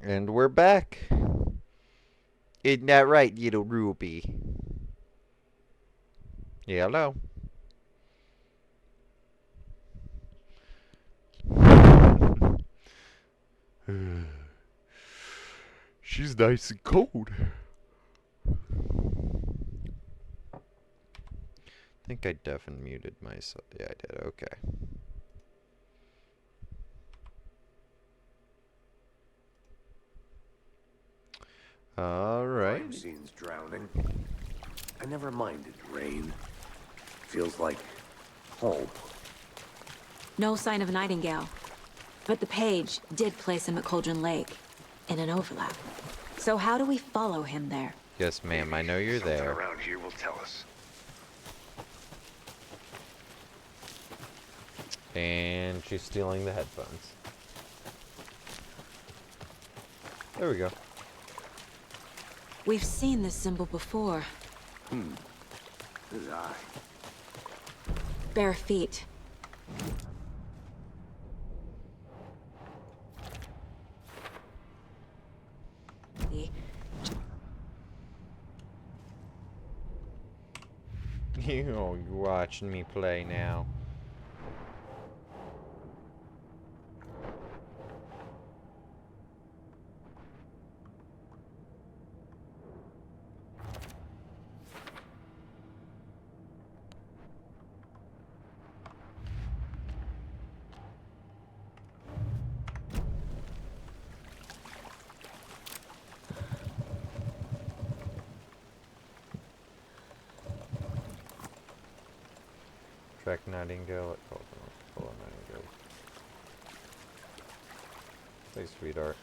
And we're back. Isn't that right, little Ruby? Yeah, hello. She's nice and cold. I think I definitely muted myself. Yeah, I did. Okay. All right. Crime scenes drowning. I never minded rain. Feels like home. No sign of Nightingale. But the page did place him at Cauldron Lake, in an overlap. So how do we follow him there? Yes, ma'am. I know you're Something there. around here will tell us. And she's stealing the headphones. There we go. We've seen this symbol before. His eye. Bare feet. The You're watching me play now. Track Nightingale at Cauldron. Follow Nightingale. Hey, sweetheart.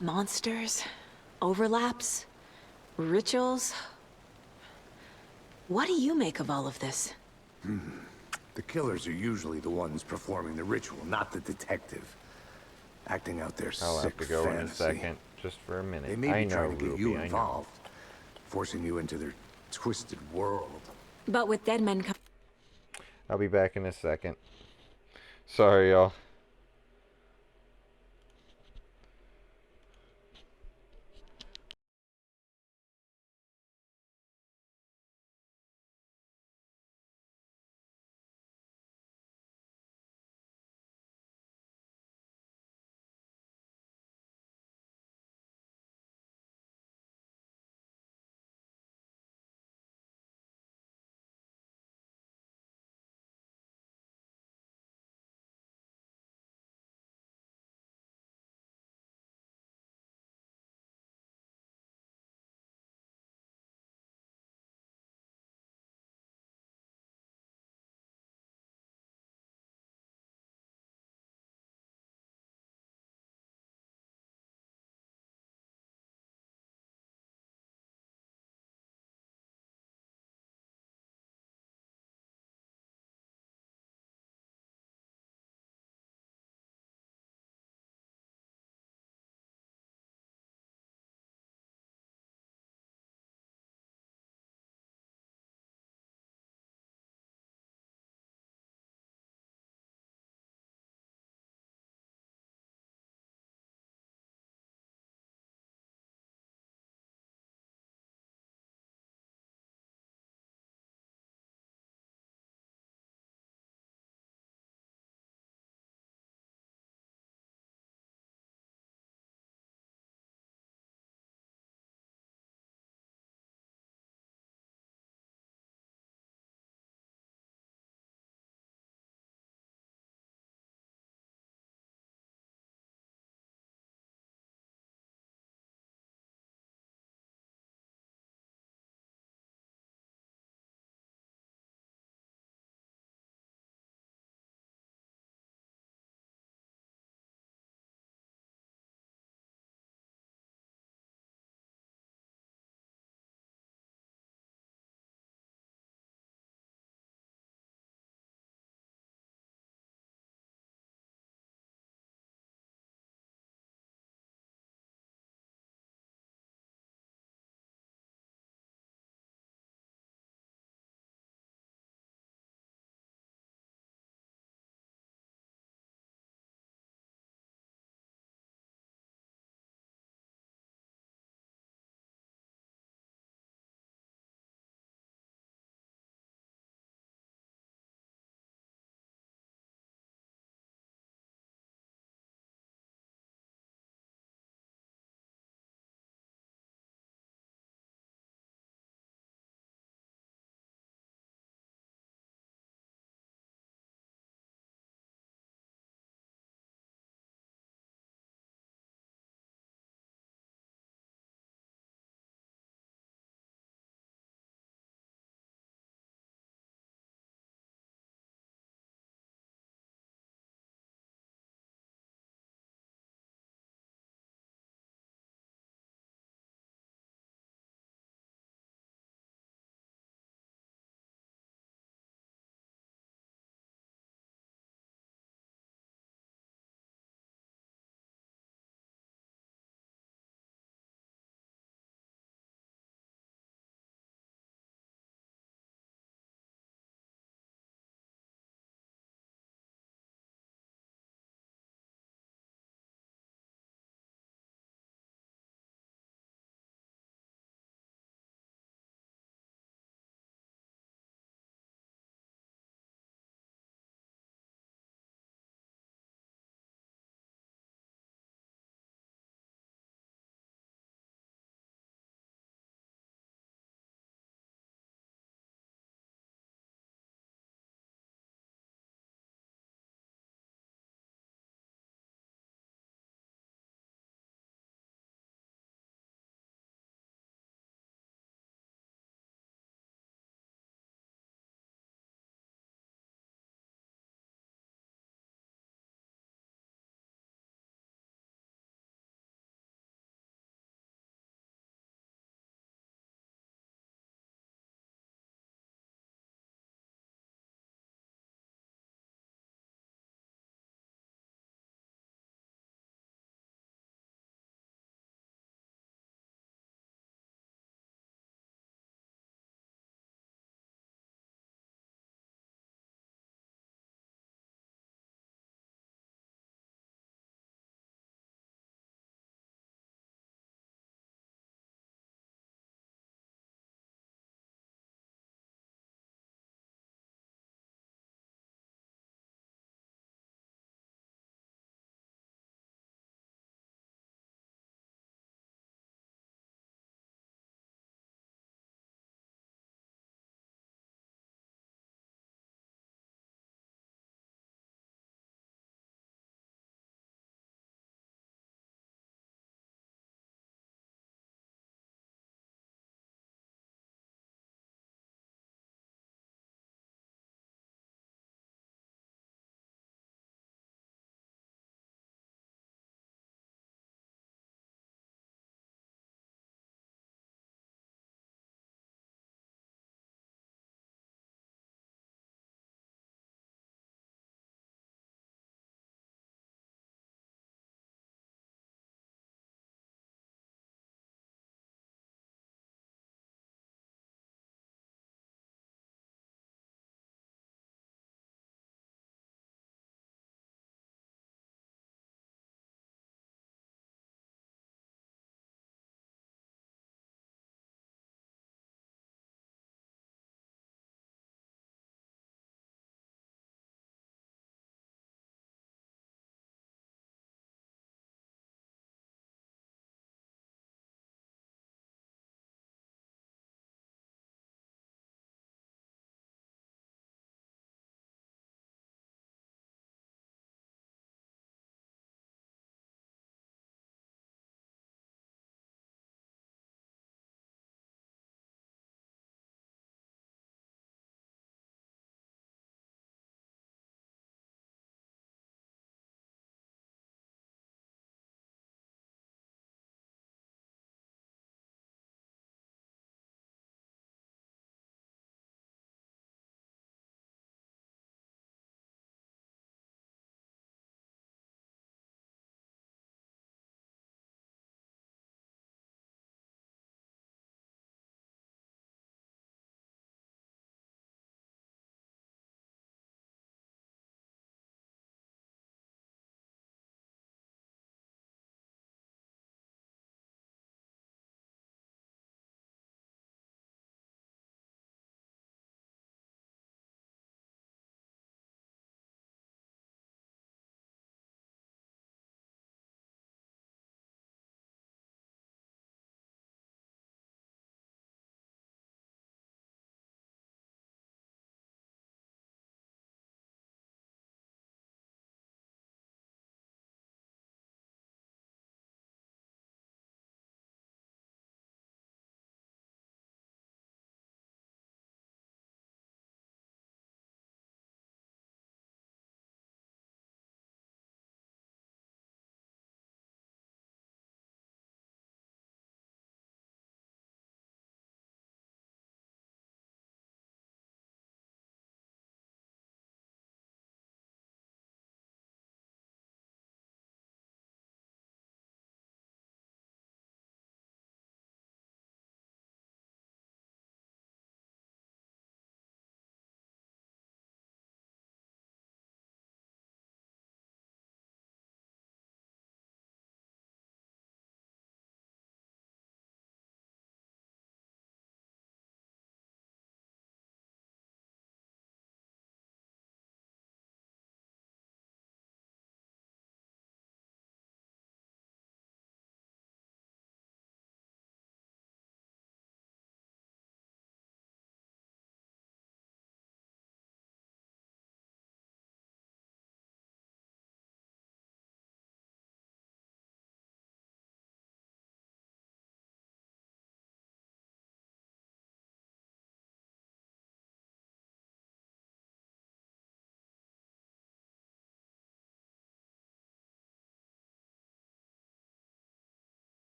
monsters, overlaps, rituals. What do you make of all of this? The killers are usually the ones performing the ritual, not the detective. Acting out their I'll have sick to go in a fantasy. second, just for a minute. They may I be know, trying to get Ruby, you I know. involved, forcing you into their twisted world. But with dead men come I'll be back in a second. Sorry, y'all.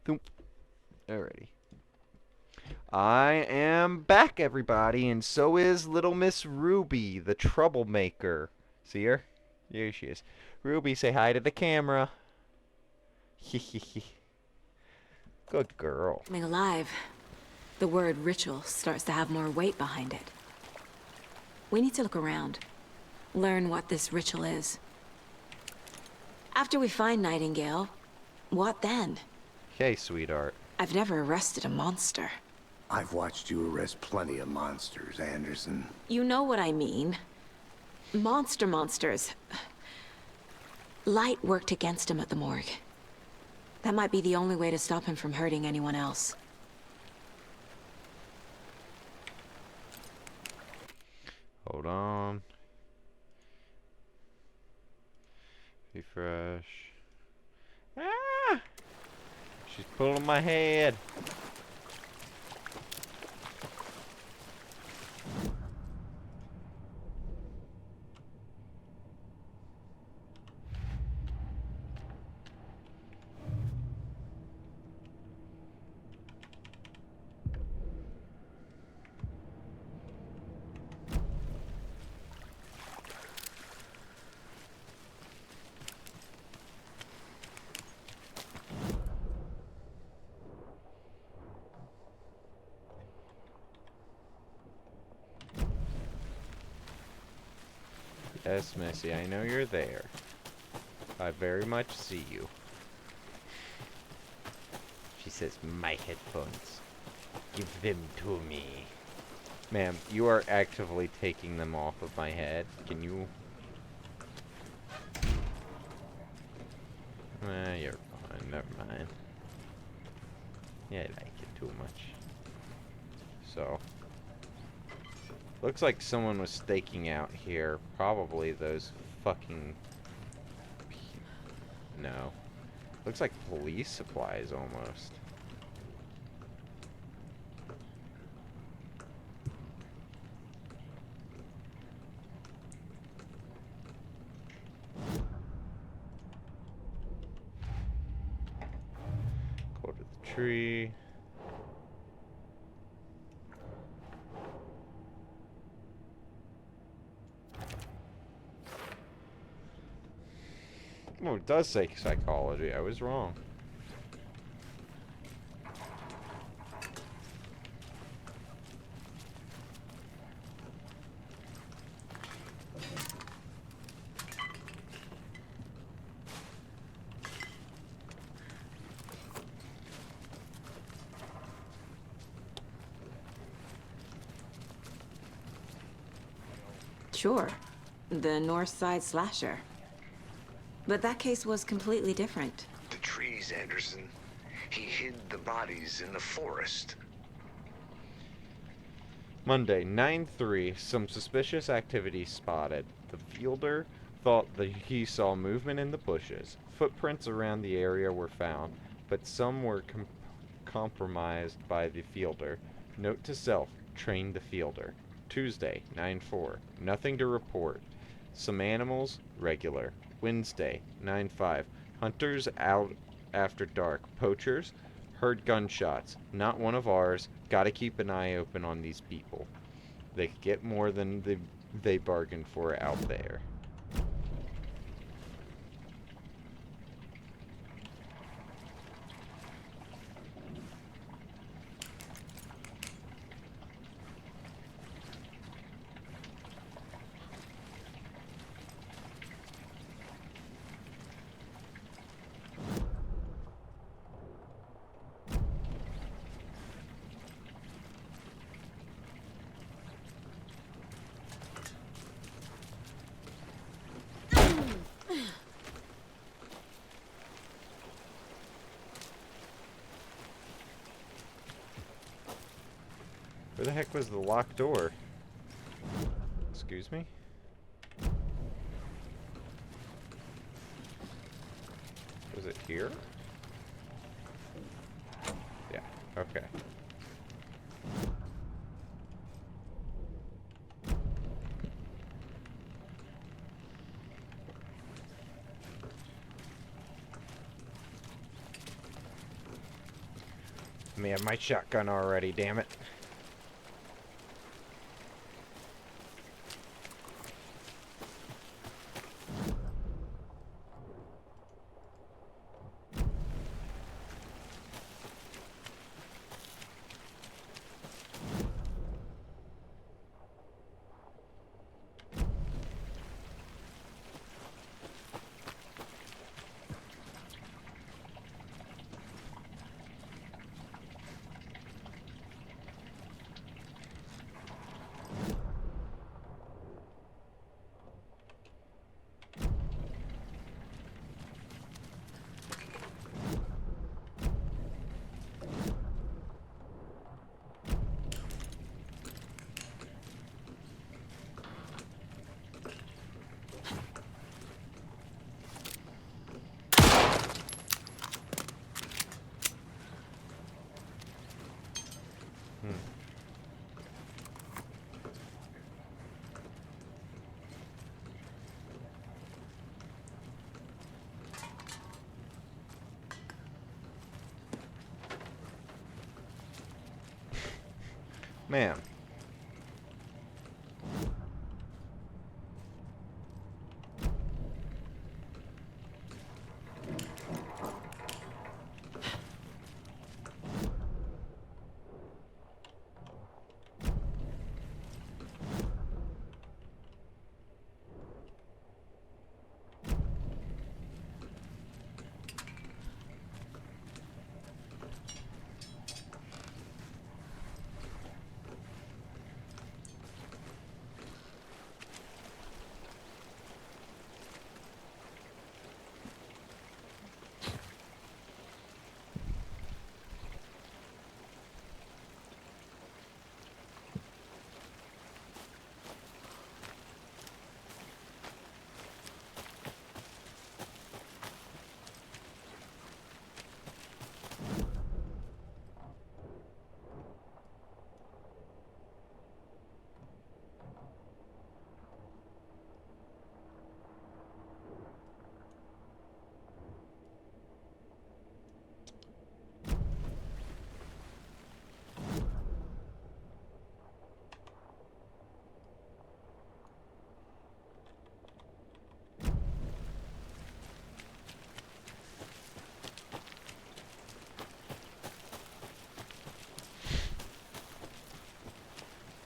Alrighty. I am back, everybody, and so is little Miss Ruby, the troublemaker. See her? Here she is. Ruby, say hi to the camera. Good girl. Coming alive, the word ritual starts to have more weight behind it. We need to look around, learn what this ritual is. After we find Nightingale, what then? Okay, sweetheart. I've never arrested a monster. I've watched you arrest plenty of monsters, Anderson. You know what I mean. Monsters. Light worked against him at the morgue. That might be the only way to stop him from hurting anyone else. Hold on. Refresh. Ah! She's pulling my head. Yes, Missy, I know you're there. I very much see you. She says, my headphones. Give them to me. Ma'am, you are actively taking them off of my head. Can you... You're fine. Never mind. Yeah, I like it too much. So... Looks like someone was staking out here. Probably those fucking... No. Looks like police supplies almost. Go to the tree. Oh, it does say psychology. I was wrong. Sure. The North Side Slasher. But that case was completely different. The trees, Anderson. He hid the bodies in the forest. Monday, 9/3. Some suspicious activity spotted. The fielder thought that he saw movement in the bushes. Footprints around the area were found, but some were compromised by the fielder. Note to self, train the fielder. Tuesday, 9/4. Nothing to report. Some animals, regular. Wednesday, 9/5. Hunters out after dark. Poachers, heard gunshots. Not one of ours. Gotta keep an eye open on these people. They could get more than they bargained for out there. Where the heck was the locked door? Excuse me? Was it here? Yeah, okay. Let me have my shotgun already, damn it. Man.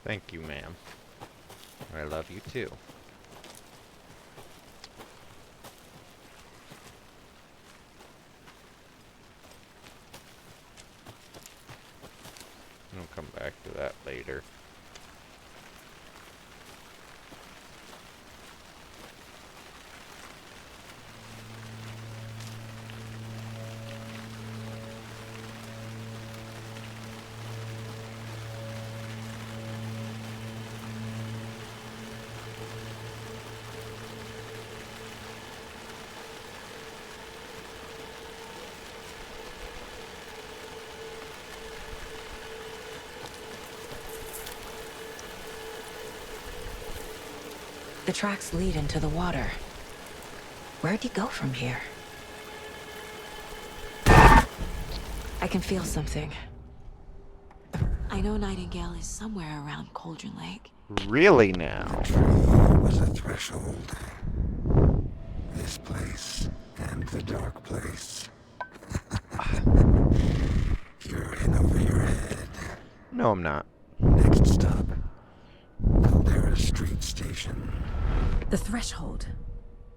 Thank you, ma'am. I love you too. I'll come back to that later. The tracks lead into the water. Where'd he go from here? I can feel something. I know Nightingale is somewhere around Cauldron Lake. Really now? Was a threshold. This place and the dark place. You're in over your head. No, I'm not. Next stop, Caldera Street Station. The threshold.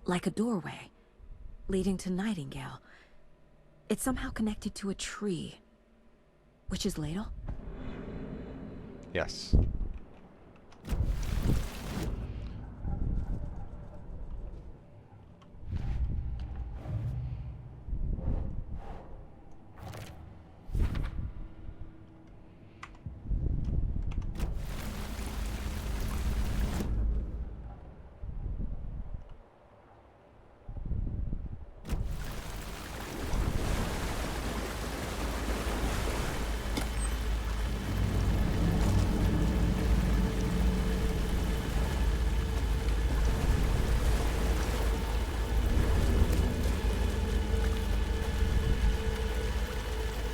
Like a doorway. Leading to Nightingale. It's somehow connected to a tree. Witch's Ladle? Yes.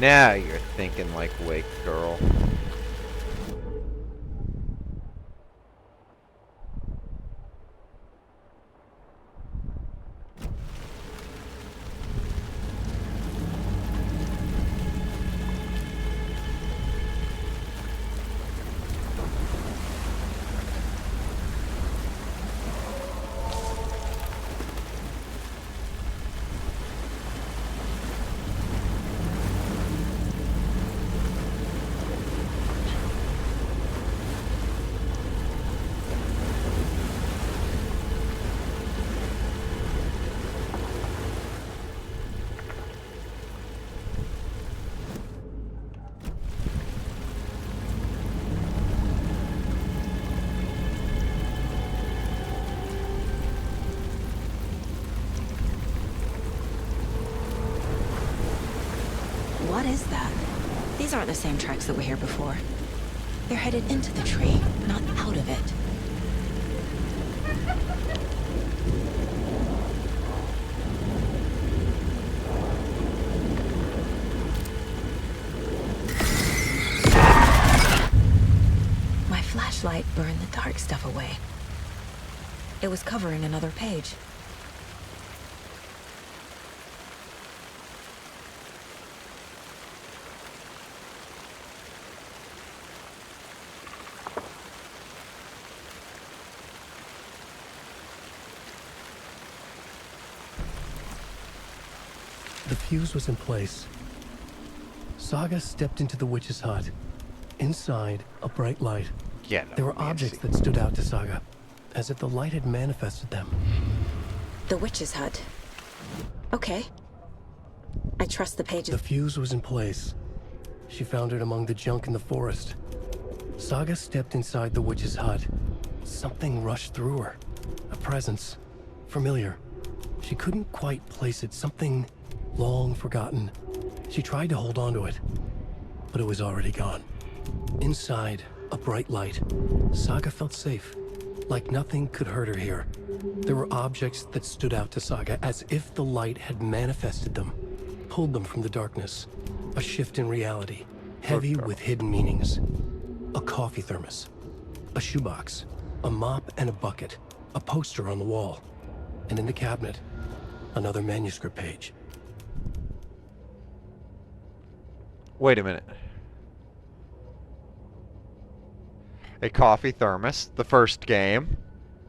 Now you're thinking like Wake Girl. What is that? These aren't the same tracks that were here before. They're headed into the tree, not out of it. My flashlight burned the dark stuff away. It was covering another page. The fuse was in place. Saga stepped into the witch's hut. Inside, a bright light. There were objects that stood out to Saga, as if the light had manifested them. The witch's hut. Okay. I trust the pages. The fuse was in place. She found it among the junk in the forest. Saga stepped inside the witch's hut. Something rushed through her. A presence. Familiar. She couldn't quite place it. Something long forgotten. She tried to hold on to it, but it was already gone. Inside, a bright light. Saga felt safe, like nothing could hurt her here. There were objects that stood out to Saga, as if the light had manifested them, pulled them from the darkness. A shift in reality, heavy with hidden meanings. A coffee thermos, a shoebox, a mop and a bucket, a poster on the wall, and in the cabinet, another manuscript page. Wait a minute. A coffee thermos, the first game.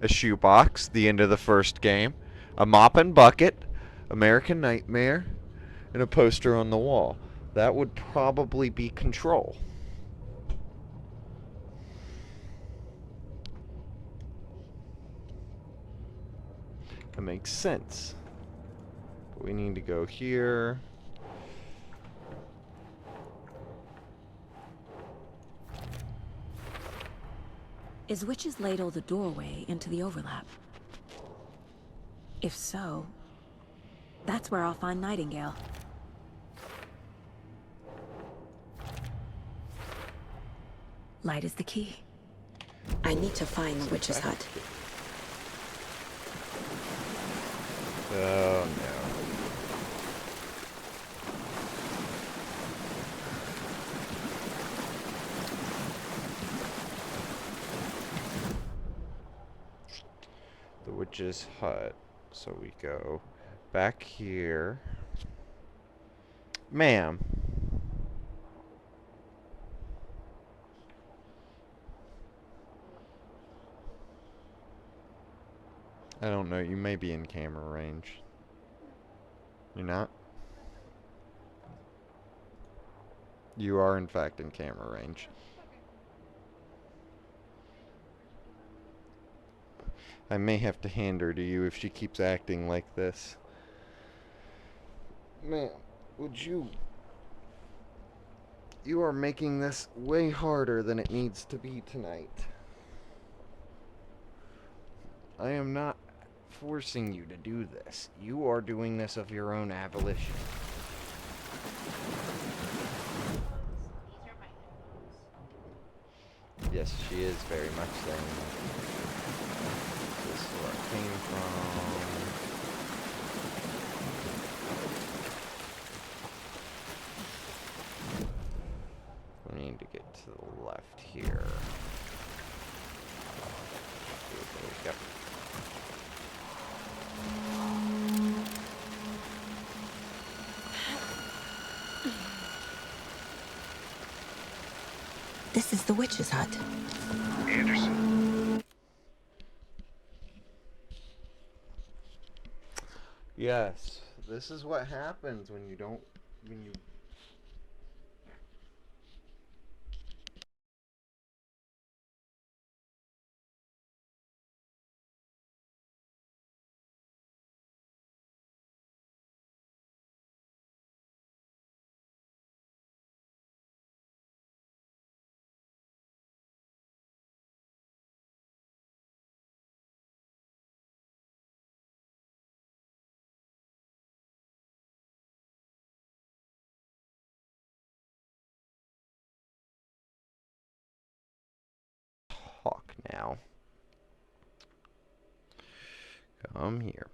A shoebox, the end of the first game. A mop and bucket, American Nightmare, and a poster on the wall. That would probably be Control. That makes sense. We need to go here. Is Witch's Ladle the doorway into the overlap? If so, that's where I'll find Nightingale. Light is the key. I need to find the witch's hut. Oh no. The witch's hut. So we go back here. Ma'am. I don't know, you may be in camera range. You're not? You are in fact in camera range. I may have to hand her to you if she keeps acting like this. Man, would you... You are making this way harder than it needs to be tonight. I am not forcing you to do this. You are doing this of your own avolition. Yes, she is very much saying that. This is where I came from. to the left here. There we go. This is the witch's hut. Anderson. Yes, this is what happens when you don't, when you... Talk now. Come here.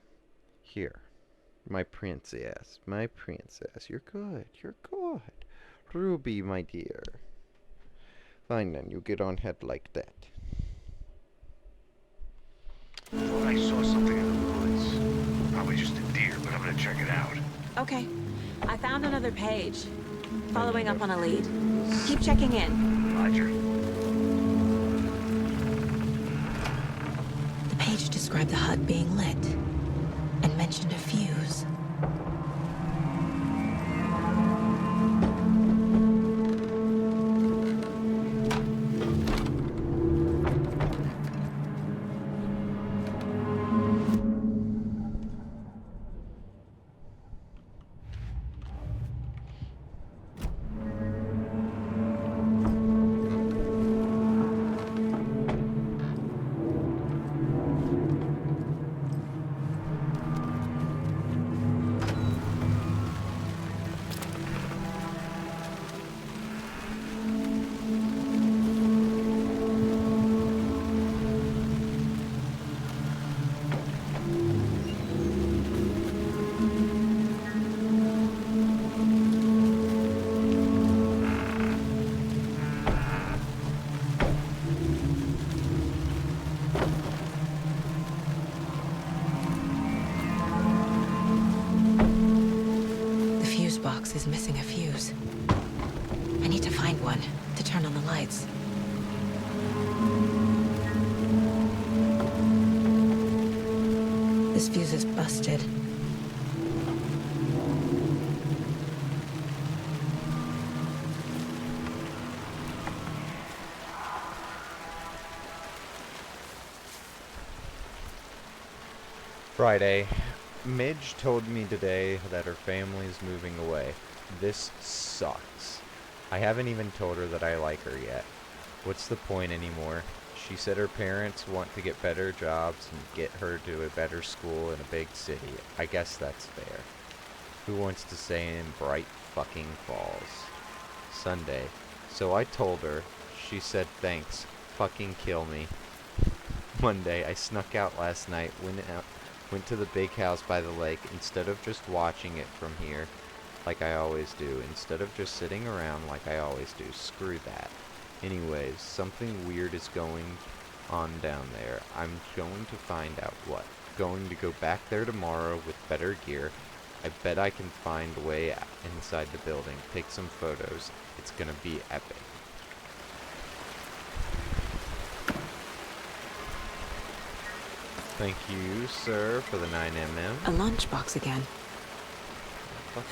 Here. My princess. My princess. You're good. You're good. Ruby, my dear. Fine then, you get on head like that. Thought I saw something in the woods. Probably just a deer, but I'm gonna check it out. Okay, I found another page. Following up on a lead. Keep checking in. Roger. The page described the hut being lit and mentioned a fuse. Is missing a fuse. I need to find one to turn on the lights. This fuse is busted. Friday. Midge told me today that her family's moving away. This sucks. I haven't even told her that I like her yet. What's the point anymore? She said her parents want to get better jobs and get her to a better school in a big city. I guess that's fair. Who wants to stay in Bright fucking Falls? Sunday. So I told her. She said thanks. Fucking kill me. Monday. I snuck out last night. Went to the big house by the lake instead of just watching it from here like I always do. Instead of just sitting around like I always do. Screw that. Anyways, something weird is going on down there. I'm going to find out what. Going to go back there tomorrow with better gear. I bet I can find a way inside the building. Take some photos. It's gonna be epic. Thank you, sir, for the 9mm. A lunchbox again.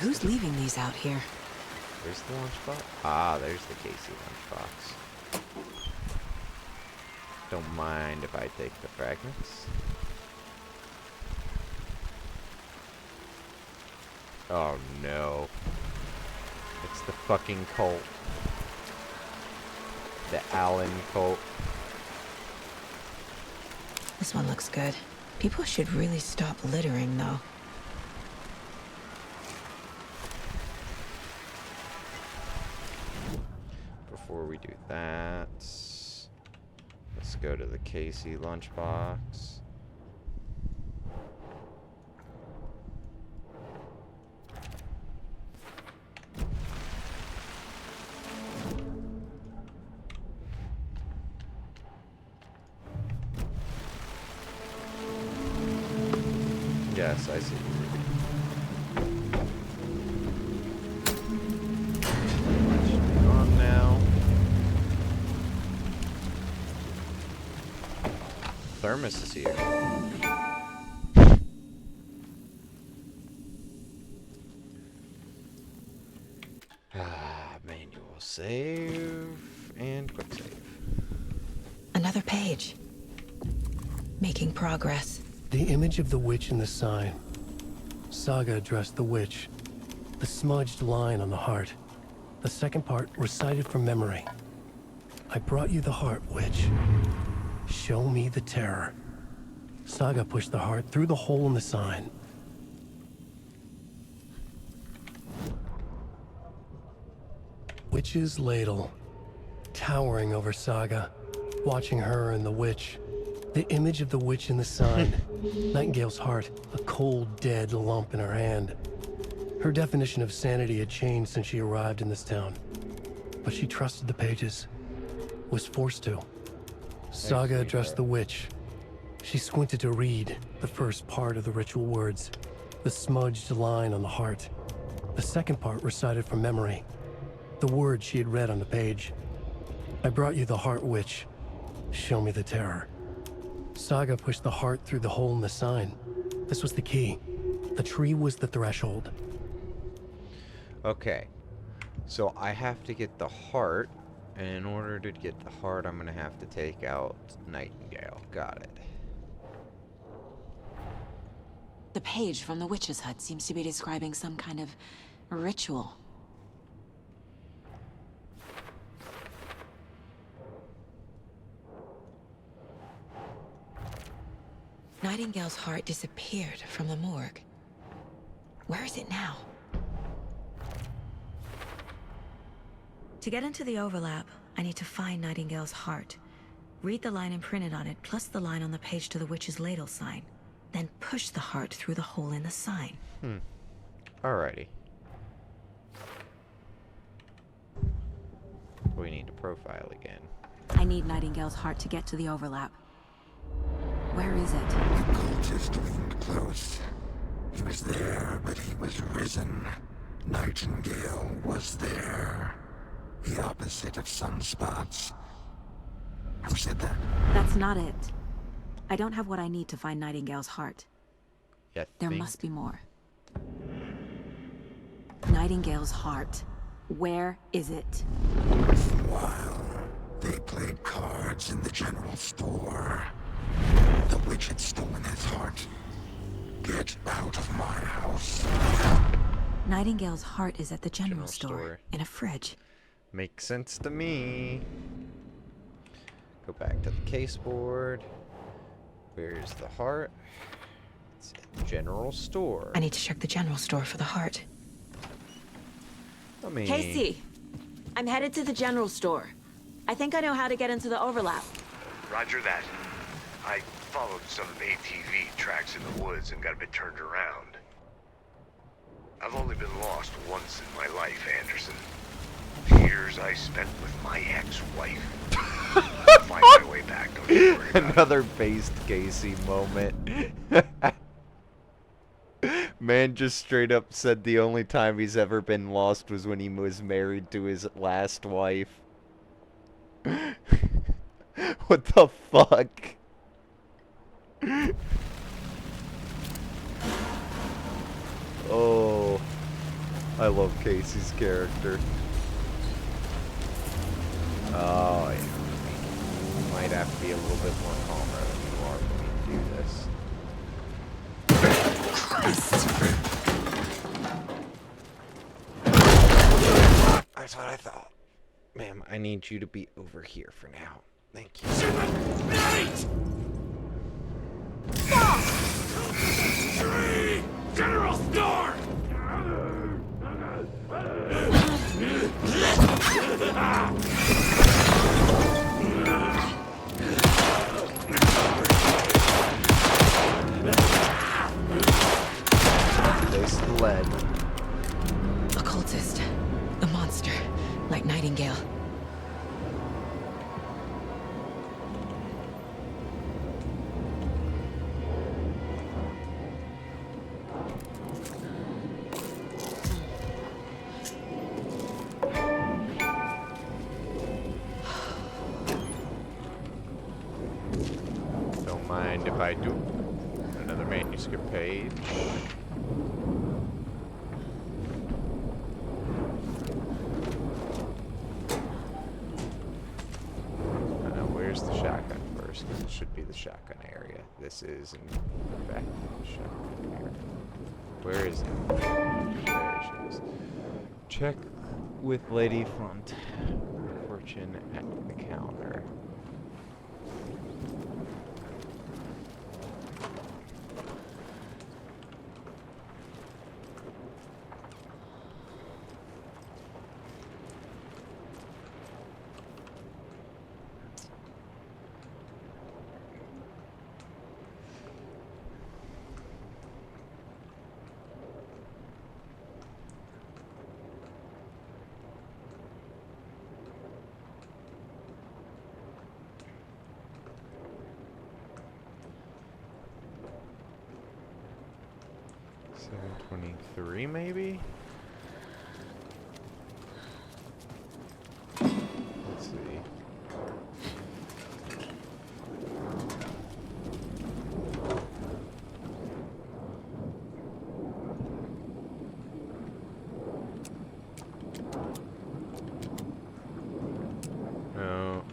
Who's leaving these out here? Where's the lunchbox? Ah, there's the Casey lunchbox. Don't mind if I take the fragments. Oh no. It's the fucking cult. The Allen cult. This one looks good. People should really stop littering, though. Before we do that, let's go to the Casey lunchbox. Yes, I see. On now. Thermos is here. Manual save and quick save. Another page. Making progress. The image of the witch in the sign. Saga addressed the witch. The smudged line on the heart. The second part recited from memory. I brought you the heart, witch. Show me the terror. Saga pushed the heart through the hole in the sign. Witch's ladle. Towering over Saga. Watching her and the witch. The image of the witch in the sign. Nightingale's heart, a cold, dead lump in her hand. Her definition of sanity had changed since she arrived in this town. But she trusted the pages. Was forced to. Saga addressed the witch. She squinted to read the first part of the ritual words. The smudged line on the heart. The second part recited from memory. The words she had read on the page. I brought you the heart, witch. Show me the terror. Saga pushed the heart through the hole in the sign. This was the key. The tree was the threshold. Okay. So I have to get the heart. And in order to get the heart, I'm going to have to take out Nightingale. Got it. The page from the witch's hut seems to be describing some kind of ritual. Nightingale's heart disappeared from the morgue. Where is it now? To get into the overlap, I need to find Nightingale's heart. Read the line imprinted on it, plus the line on the page to the witch's ladle sign. Then push the heart through the hole in the sign. Alrighty. We need to profile again. I need Nightingale's heart to get to the overlap. Where is it? The cultist wasn't close. He was there, but he was risen. Nightingale was there. The opposite of sunspots. Who said that? That's not it. I don't have what I need to find Nightingale's heart. Yeah, There must be more. Nightingale's heart. Where is it? While they played cards in the general store, the witch had stolen his heart. Get out of my house. Nightingale's heart is at the general General store, store. in a fridge. Makes sense to me. Go back to the case board. Where's the heart? It's at the general store. I need to check the general store for the heart. I mean, Casey! I'm headed to the general store. I think I know how to get into the overlap. Roger that. I followed some ATV tracks in the woods and got a bit turned around. I've only been lost once in my life, Anderson. The years I spent with my ex-wife. I'll find my way back, don't you worry about it. another based Casey moment. Man just straight up said the only time he's ever been lost was when he was married to his last wife. What the fuck? Oh, I love Casey's character. Oh, yeah. You might have to be a little bit more calmer than you are for me to do this. That's what I thought. Ma'am, I need you to be over here for now. Thank you. General store! Place the lead. A cultist. A monster. Like Nightingale. if I do another manuscript page. Where's the shotgun first? 'Cause it should be the shotgun area. This is, in fact, the shotgun area. Where is it? There she is. Check with Lady Flunt. Fortune at the counter. $723 maybe? Let's see. No.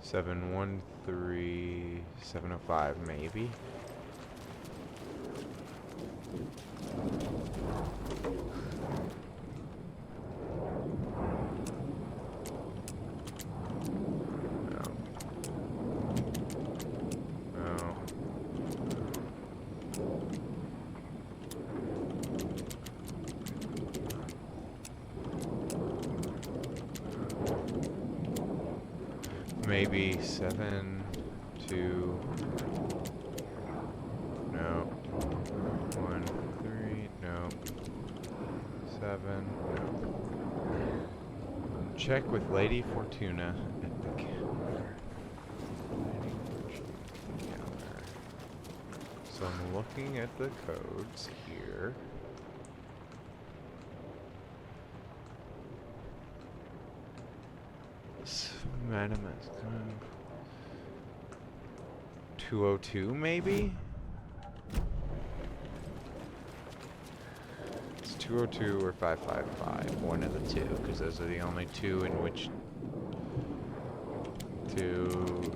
$713-705 maybe. Maybe 7, 2, no, 1, 3, no, 7, no. Check with Lady Fortuna at the counter. So I'm looking at the codes here. Madam, 202 maybe? It's 202 or 555, one of the two, because those are the only two in which 2, 0,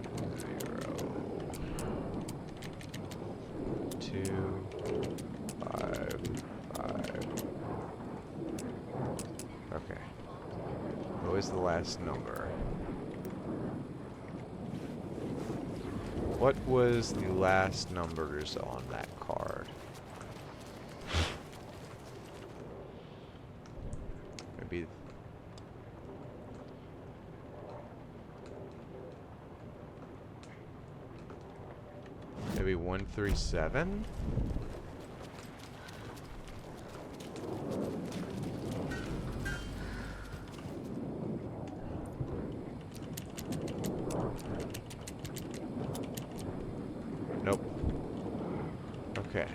2, 5, 5. Okay. What was the last number? What was the last numbers on that card? Maybe maybe 137? Nope. Okay.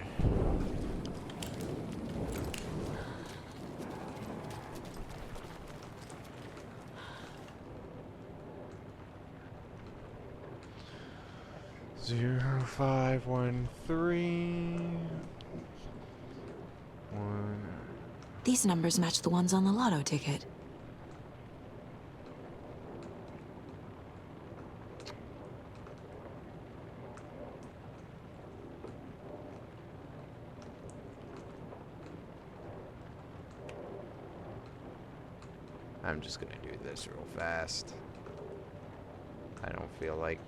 Zero 5 1 3 1. These numbers match the ones on the lotto ticket. I'm just gonna do this real fast. I don't feel like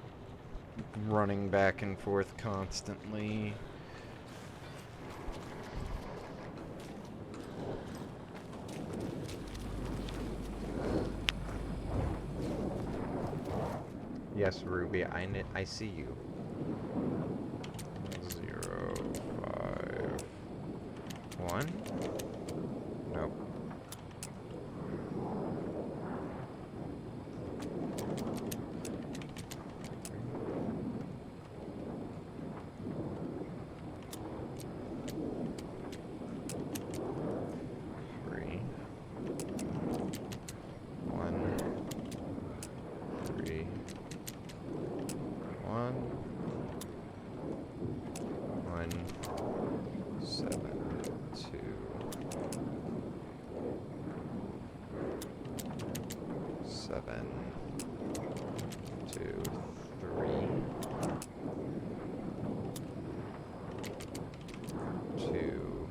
running back and forth constantly. Yes, Ruby, I see you. 0 5 1. Nope. 7, 2, 3. 2,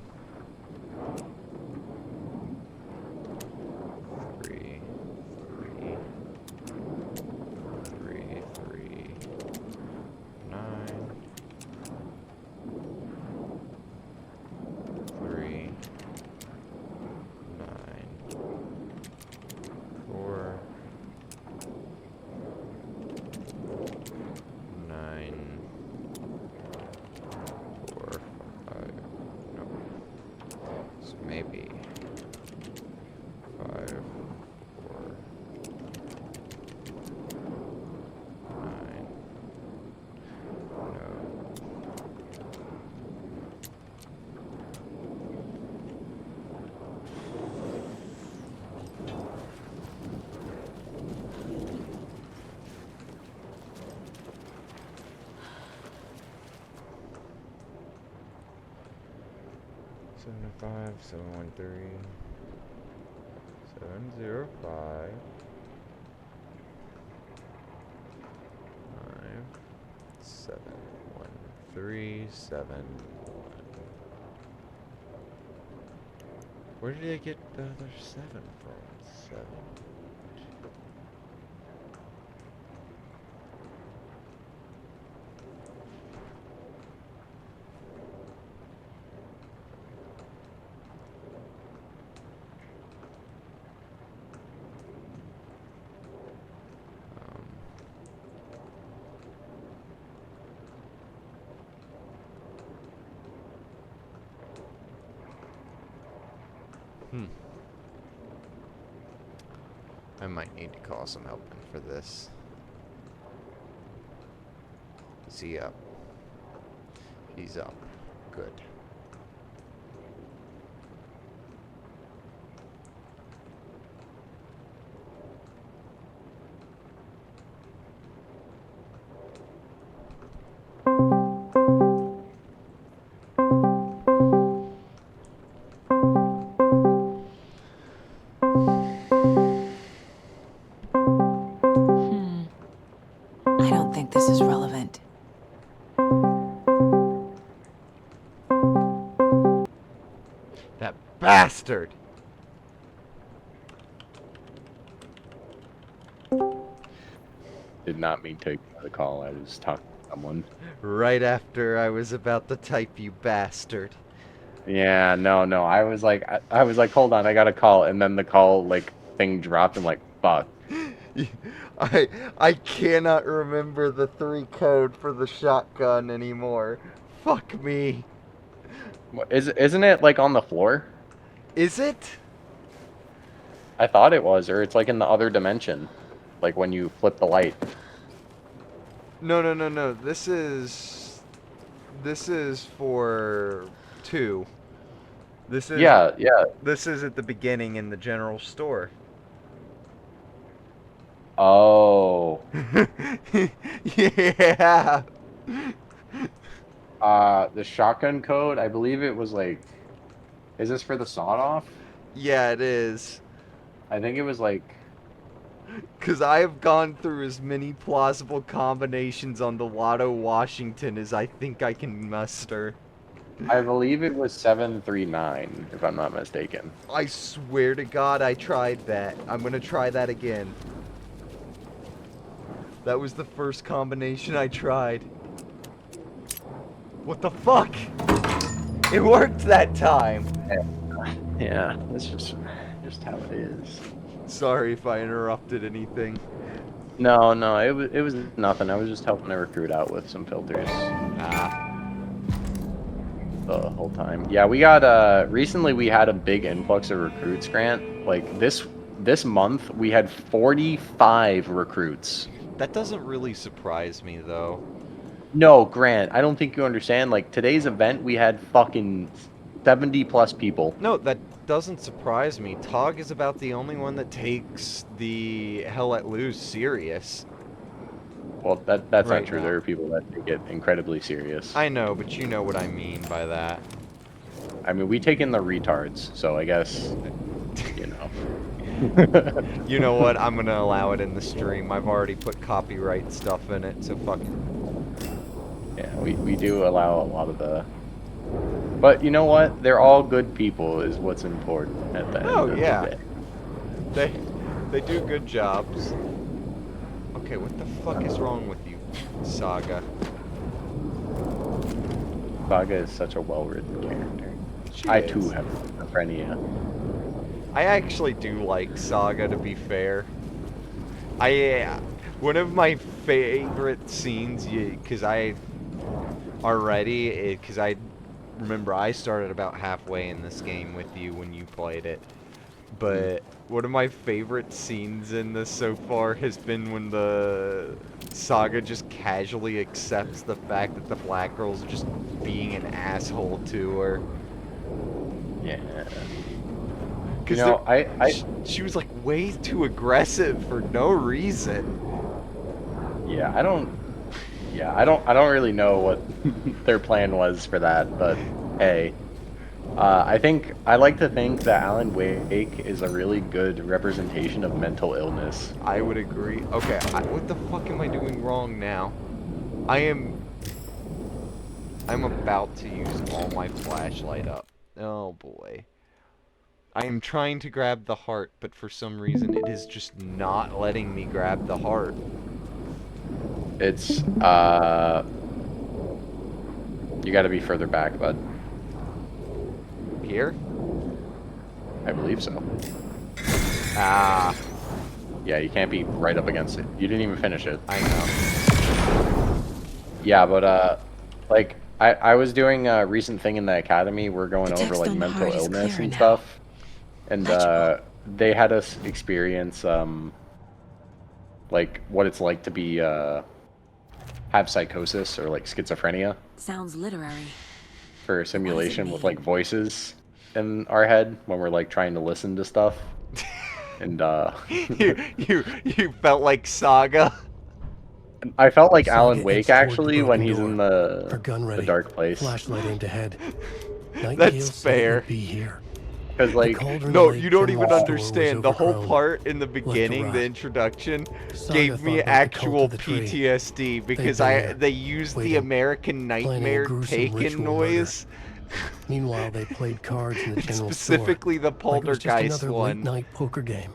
3, 3, 3, 3, 9, 3, 9, 4, 9, 4, 5. No. So maybe 5, 4, 9. No. Seven 5, 713, 705, 5, 713, 7. Where did I get the other 7 from? 7. I might need to call some help in for this. Is he up? He's up. Good. I don't think this is relevant. That bastard! Did not mean to take the call. I was talking to someone. Right after I was about to type, you bastard. Yeah, no. I was like, hold on, I got a call, and then the call like thing dropped. I'm like, fuck. I cannot remember the 3 code for the shotgun anymore. Fuck me. Isn't it like on the floor? Is it? I thought it was, or it's like in the other dimension, like when you flip the light. No. This is for 2. This is Yeah. This is at the beginning in the general store. Oh. Yeah. The shotgun code, I believe it was like, is this for the sawed-off? Yeah, it is. I think it was like, Because I have gone through as many plausible combinations on the Lotto Washington as I think I can muster. I believe it was 739, if I'm not mistaken. I swear to God I tried that. I'm going to try that again. That was the first combination I tried. What the fuck? It worked that time. Yeah, that's just how it is. Sorry if I interrupted anything. No, it was nothing. I was just helping a recruit out with some filters the whole time. Yeah, we got recently we had a big influx of recruits, Grant. Like this month we had 45 recruits. That doesn't really surprise me though. No, Grant, I don't think you understand. Like today's event we had fucking 70 plus people. No, that doesn't surprise me. Tog is about the only one that takes the Hell Let Loose serious. Well, that's Right not true. now. There are people that take it incredibly serious. I know, but you know what I mean by that. I mean, we take in the retards, so I guess, you know. You know what? I'm gonna allow it in the stream. I've already put copyright stuff in it, so fuck it. Yeah, we do allow a lot of the... But you know what? They're all good people is what's important at the end Oh, of yeah. the day. They do good jobs. Okay, what the fuck is wrong with you, Saga? Saga is such a well-written character. She I is. too have schizophrenia. I actually do like Saga, to be fair. One of my favorite scenes, because I remember I started about halfway in this game with you when you played it. But one of my favorite scenes in this so far has been when the Saga just casually accepts the fact that the black girl's just being an asshole to her. Yeah. Because You know, she was like way too aggressive for no reason. Yeah, I don't really know what their plan was for that, but hey. I like to think that Alan Wake is a really good representation of mental illness. I would agree. Okay, what the fuck am I doing wrong now? I'm about to use all my flashlight up. Oh boy. I am trying to grab the heart, but for some reason it is just not letting me grab the heart. It's, you gotta be further back, bud. Here? I believe so. Ah, Yeah, you can't be right up against it. You didn't even finish it. I know. Yeah, but, like, I was doing a recent thing in the academy. We're going The over, text like, on the mental heart is illness clearer and now. stuff. And, Legible. they had us experience, like, what it's like to be, have psychosis or, like, schizophrenia Sounds literary. for a simulation with, mean? like, voices in our head when we're, like, trying to listen to stuff. And, You felt like Saga? I felt like Saga Alan edged Wake, toward the actually, when broken he's door. in Her gun the ready. dark place. Flashlight aimed ahead. Nightingale That's said it fair. would be here. Because, The like, cauldron No, lake you don't General even Store was understand. The whole overgrown. part in the to beginning, the rot. introduction, Saga gave me thought about the cult actual of the tree. PTSD because been there, they used the waiting, American planning a Nightmare gruesome Taken ritual noise. Meanwhile, they played cards in the general Specifically the store. Like it was just Poltergeist another one. late-night poker game.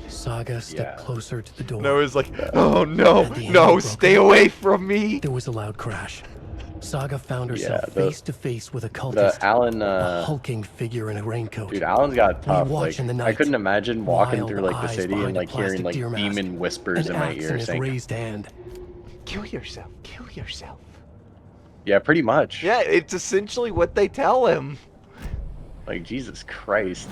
Saga stepped Yeah. closer to the door. And I was like, oh no, Had the no, handle stay broken? away from me! There was a loud crash. Saga found herself Yeah, face to face with a the cultist, Alan, a hulking figure in a raincoat. dude, Alan's got tough. watch Like, in the I night. couldn't imagine walking Wild through, like, the eyes city and, behind a like, hearing, plastic like, deer mask. demon whispers An in my axe in ear his saying, raised hand. Kill yourself, kill yourself. yeah, pretty much. Yeah, it's essentially what they tell him. Like, Jesus Christ.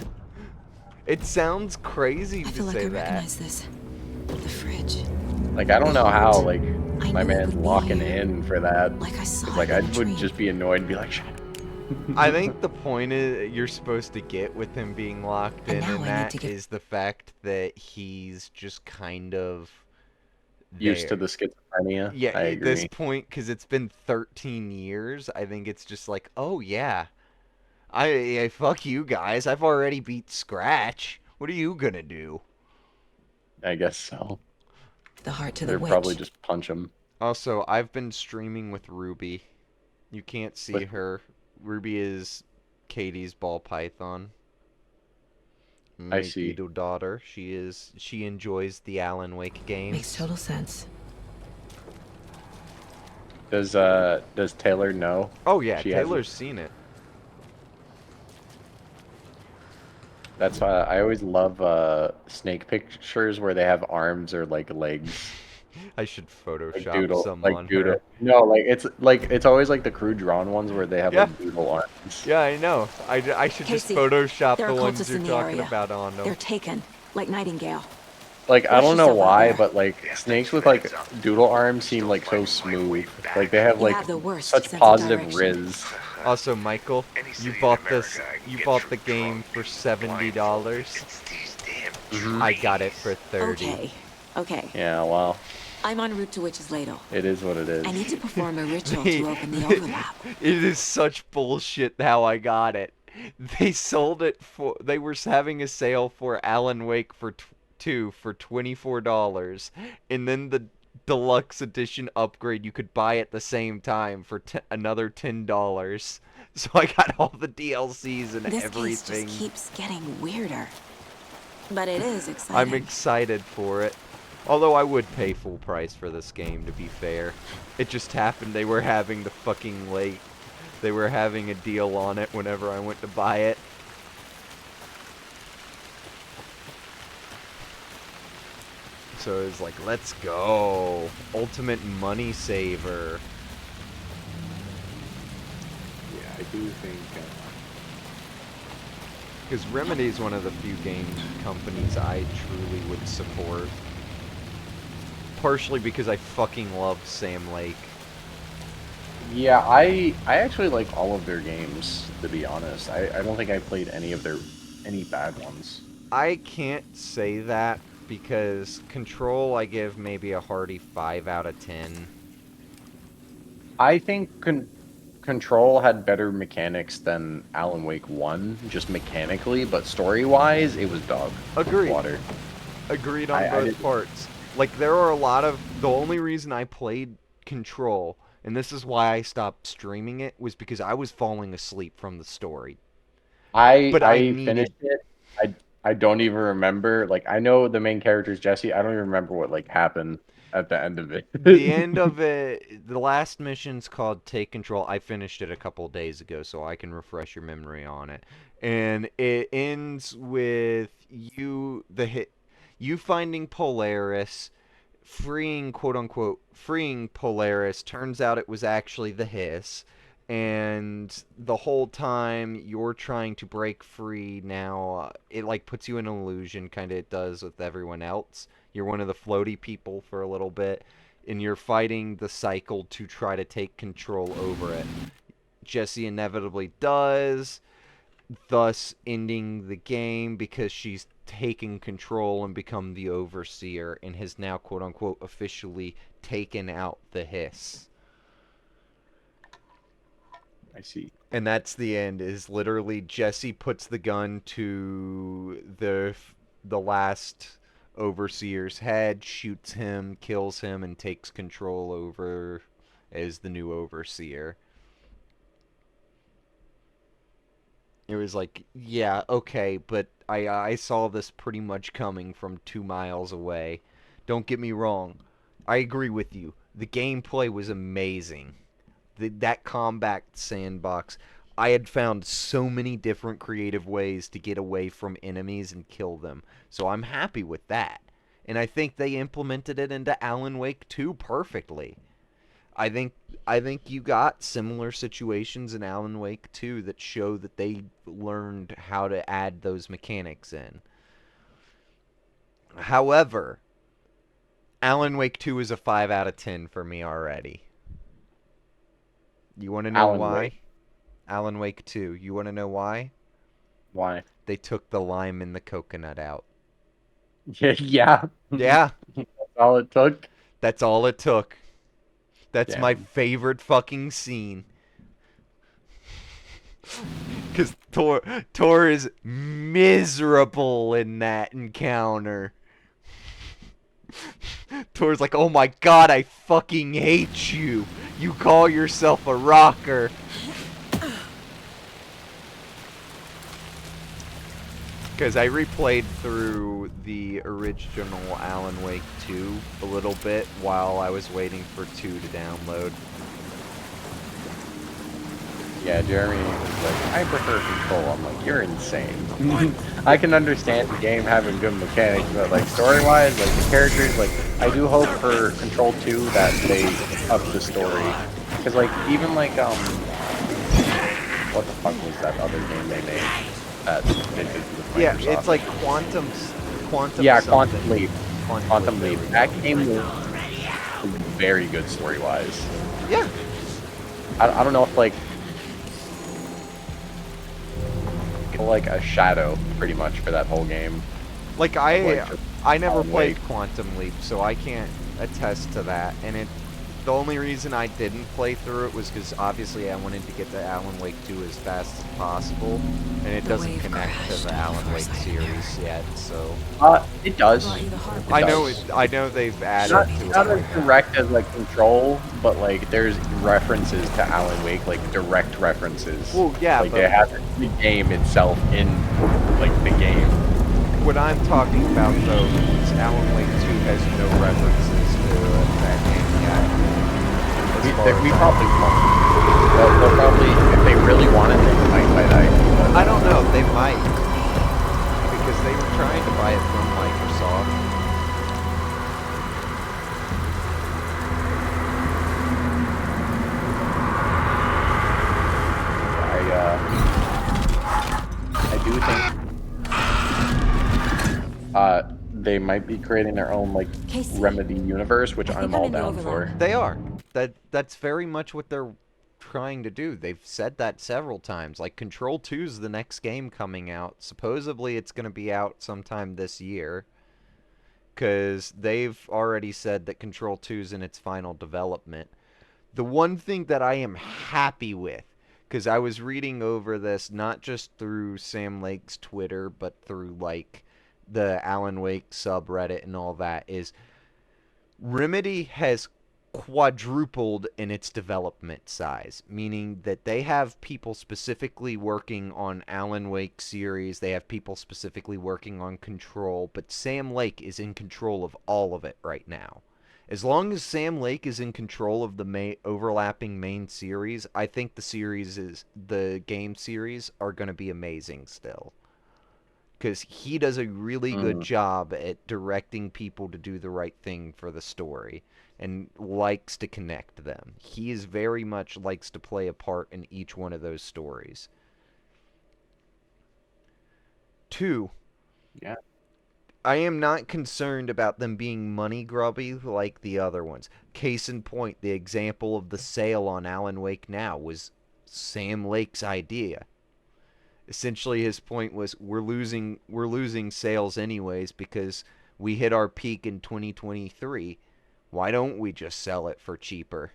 It sounds crazy I to feel like say I that. recognize this. The fridge. Like, I don't know how, like, I my knew it man's would be locking here. in for that. Like I saw 'Cause, it like, in I a would dream. just be annoyed and be like, shut up. I think the point is you're supposed to get with him being locked And in, now and I need that to get- is the fact that he's just kind of Used to there. the schizophrenia. Yeah, I at this agree. point, because it's been 13 years, I think it's just like, oh yeah, I fuck you guys. I've already beat Scratch. What are you gonna do? I guess so. The heart to the They'd witch. probably just punch him. Also, I've been streaming with Ruby. You can't see What? her. Ruby is Katie's ball python. I My see. little daughter. She enjoys the Alan Wake games. Makes total sense. Does Taylor know? Oh yeah, She hasn't. Taylor's seen it. That's why I always love snake pictures where they have arms or like legs. I should Like Photoshop doodle, some like on doodle. her. No, like it's always like the crude drawn ones where they have Yeah. like doodle arms. Yeah, I know. I should Casey, just Photoshop there the are ones cultists you're in the talking area. about on them. They're taken, like Nightingale. Like I Watch don't know yourself out why, there. but like snakes with like doodle arms seem like so smooth. Like they have You like have the worst such sense of positive direction. riz. Also, Michael, Any you city in bought America I can you get bought from the game drunk, for $70. blindfolded. It's these damn I got it for trees. 30. Okay, okay. Yeah, well, I'm en route to Witch's Ladle. it is what it is. I need to perform a ritual to open the overlap. It is such bullshit how I got it. they sold it for, they were having a sale for Alan Wake for 2 for $24, and then the deluxe edition upgrade you could buy at the same time for another $10. So I got all the DLCs and This case everything. just keeps getting weirder. But it is I'm exciting. excited for it. Although I would pay full price for this game, to be fair. It just happened they were having the fucking late. They were having a deal on it whenever I went to buy it. So it was like, let's go. Ultimate money saver. Yeah, I do think. Because Remedy is one of the few game companies I truly would support. Partially because I fucking love Sam Lake. Yeah, I actually like all of their games, to be honest. I don't think I played any bad ones. I can't say that because Control I give maybe a hearty 5 out of 10. I think Control had better mechanics than Alan Wake 1, just mechanically, but story-wise, it was dog. Agreed. Water. Agreed on I both didn't- parts. Like, there are a lot of... The only reason I played Control, and this is why I stopped streaming it, was because I was falling asleep from the story. But I needed- finished it. I don't even remember. Like, I know the main character is Jesse. I don't even remember what like happened at the end of it. The end of it, the last mission's called Take Control. I finished it a couple of days ago, so I can refresh your memory on it. And it ends with you finding Polaris, freeing, quote unquote, freeing Polaris. Turns out it was actually the Hiss. And the whole time you're trying to break free now, it like puts you in an illusion, kind of it does with everyone else. You're one of the floaty people for a little bit, and you're fighting the cycle to try to take control over it. Jessie inevitably does, thus ending the game because she's taken control and become the Overseer and has now, quote unquote, officially taken out the Hiss. I see. And that's the end, is literally Jesse puts the gun to the last Overseer's head, shoots him, kills him, and takes control over as the new Overseer. It was like, yeah, okay, but I saw this pretty much coming from 2 miles away. Don't get me wrong. I agree with you. The gameplay was amazing. That combat sandbox, I had found so many different creative ways to get away from enemies and kill them. So I'm happy with that. And I think they implemented it into Alan Wake 2 perfectly. I think you got similar situations in Alan Wake 2 that show that they learned how to add those mechanics in. However, Alan Wake 2 is a 5 out of 10 for me already. You want to know Alan why? Wake. Alan Wake 2. You want to know why? Why? They took the lime and the coconut out. Yeah. Yeah, That's all it took. that's all it took. That's Damn. my favorite fucking scene. Because Tor is miserable in that encounter. Tor's like, oh my god, I fucking hate you. You call yourself a rocker. Because I replayed through the original Alan Wake 2 a little bit while I was waiting for 2 to download. Yeah, Jeremy was like, I prefer Control. I'm like, you're insane. I can understand the game having good mechanics, but like story-wise, like the characters, like I do hope for Control 2 that they up the story. Because like even like what the fuck was that other game they made that they did with Yeah, Microsoft? it's like Quantum Yeah, something. Quantum Leap. Quantum there Leap. we go. That game was very good story-wise. Yeah. I don't know if like a shadow pretty much for that whole game. Like Like, I never Alan played Wake. Quantum Leap, so I can't attest to that. And the only reason I didn't play through it was because obviously I wanted to get to Alan Wake 2 as fast as possible, and it The doesn't wave connect to crashed the on the Alan Wake foresight series yet. So It does. Brought you the heart. It I does. know they've added Not, to it. not as right now. direct as like Control, but like there's references to Alan Wake, like direct references. Well, yeah, like but they have the game itself in like the game. what I'm talking about though is Alan Wake 2 has no references to that game yet. As far We as- probably won't. They'll probably, if they really wanted, they might buy that. I don't know, they might. Because they were trying to buy it from Microsoft. I do think they might be creating their own like Casey, Remedy universe, which I think I'm I'm all in the down for. overlap. They are. That's very much what they're trying to do. They've said that several times. Like Control 2 is the next game coming out. Supposedly it's going to be out sometime this year. Because they've already said that Control 2 is in its final development. The one thing that I am happy with, because I was reading over this not just through Sam Lake's Twitter, but through like the Alan Wake subreddit and all that, is Remedy has quadrupled in its development size, meaning that they have people specifically working on Alan Wake series, they have people specifically working on Control, but Sam Lake is in control of all of it right now. As long as Sam Lake is in control of the overlapping main series, I think the game series are going to be amazing still. Because he does a really good job at directing people to do the right thing for the story and likes to connect them. He is very much likes to play a part in each one of those stories. 2. Yeah. I am not concerned about them being money grubby like the other ones. Case in point, the example of the sale on Alan Wake Now was Sam Lake's idea. Essentially his point was we're losing sales anyways because we hit our peak in 2023. Why don't we just sell it for cheaper?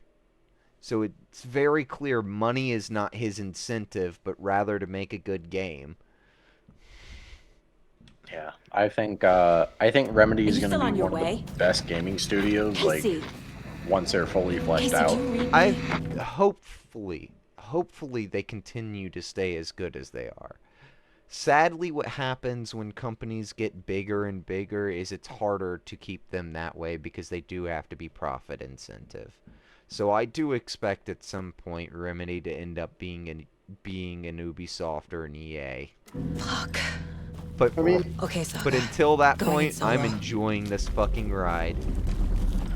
So it's very clear money is not his incentive, but rather to make a good game. Yeah, I think Remedy Are is you going to still on be your one way? of the best gaming studios. Like Casey, once they're fully fleshed Casey, out. do you read me? I hopefully they continue to stay as good as they are. Sadly, what happens when companies get bigger and bigger is it's harder to keep them that way because they do have to be profit incentive. So I do expect at some point Remedy to end up being an Ubisoft or an EA. Fuck. But Okay, so. but until that Going point, I'm solo. enjoying this fucking ride.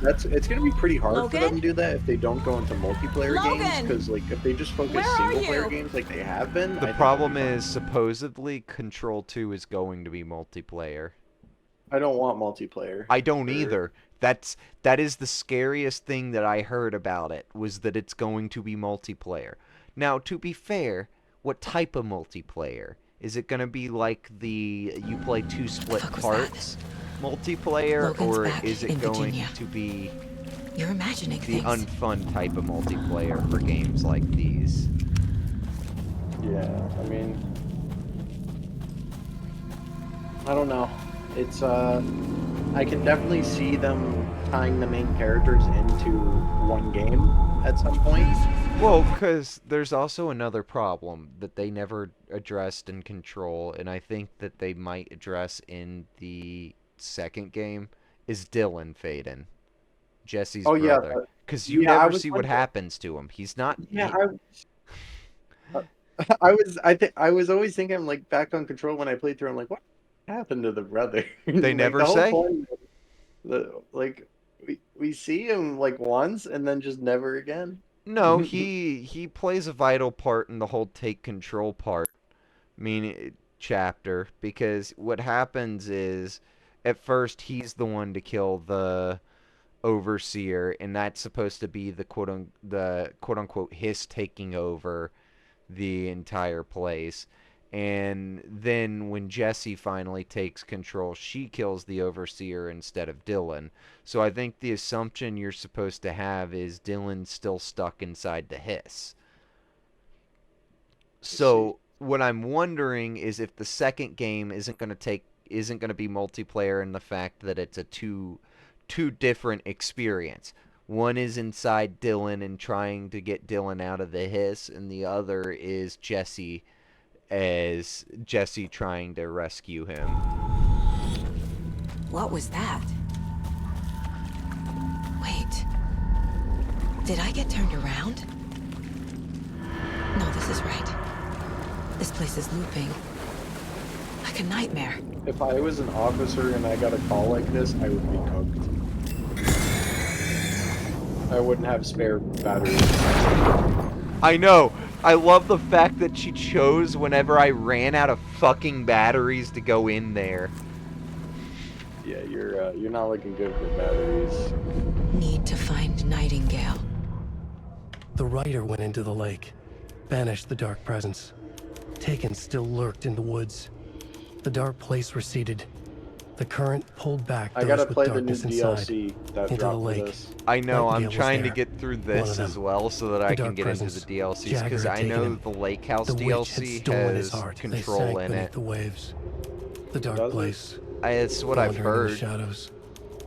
It's gonna be pretty hard for them Logan? to do that if they don't go into multiplayer games. Logan! Because like if they just focus Where are single player you? games like they have been, I The think problem they'll be fine. is supposedly Control 2 is going to be multiplayer. I don't want multiplayer. I don't for- either. That is the scariest thing that I heard about it, was that it's going to be multiplayer. Now, to be fair, what type of multiplayer? Is it going to be like the you play 2 split fuck was parts multiplayer, Logan's or back is it in going Virginia. to be You're imagining the things. unfun type of multiplayer for games like these? Yeah, I mean, I don't know. It's I can definitely see them tying the main characters into one game at some point. Well, because there's also another problem that they never addressed in Control, and I think that they might address in the second game, is Dylan Faden, Jesse's Oh, yeah, brother. Because you yeah, I never was see what wondering- happens to him. He's not. Yeah, he- I was always thinking like back on Control when I played through. I'm like, what happened to the brother? They Like, never the whole say? point was like we see him like once and then just never again. No, he plays a vital part in the whole take control part, chapter, because what happens is at first he's the one to kill the overseer, and that's supposed to be the quote unquote his taking over the entire place. And then when Jesse finally takes control, she kills the Overseer instead of Dylan. So I think the assumption you're supposed to have is Dylan's still stuck inside the hiss. So what I'm wondering is if the second game isn't going to be multiplayer, in the fact that it's a two different experience. One is inside Dylan and trying to get Dylan out of the hiss, and the other is Jesse trying to rescue him. What was that? Wait. Did I get turned around? No, this is right. This place is looping. Like a nightmare. If I was an officer and I got a call like this, I would be cooked. I wouldn't have spare batteries. I know. I love the fact that she chose whenever I ran out of fucking batteries to go in there. Yeah, you're not looking good for batteries. Need to find Nightingale. The rider went into the lake, banished the dark presence. Taken still lurked in the woods. The dark place receded. The current pulled back I those gotta with play the new darkness inside, DLC that into the dropped for lake. this. I know, Nightingale I'm was trying to there. get through One this of them. as well so that I can dark get into presence. the DLCs, Jagger because had I taken know him. the Lake House The witch had DLC stolen his has heart. They control sank in beneath it. the waves. The dark Does it? place. It's what I've wandering in the heard. shadows.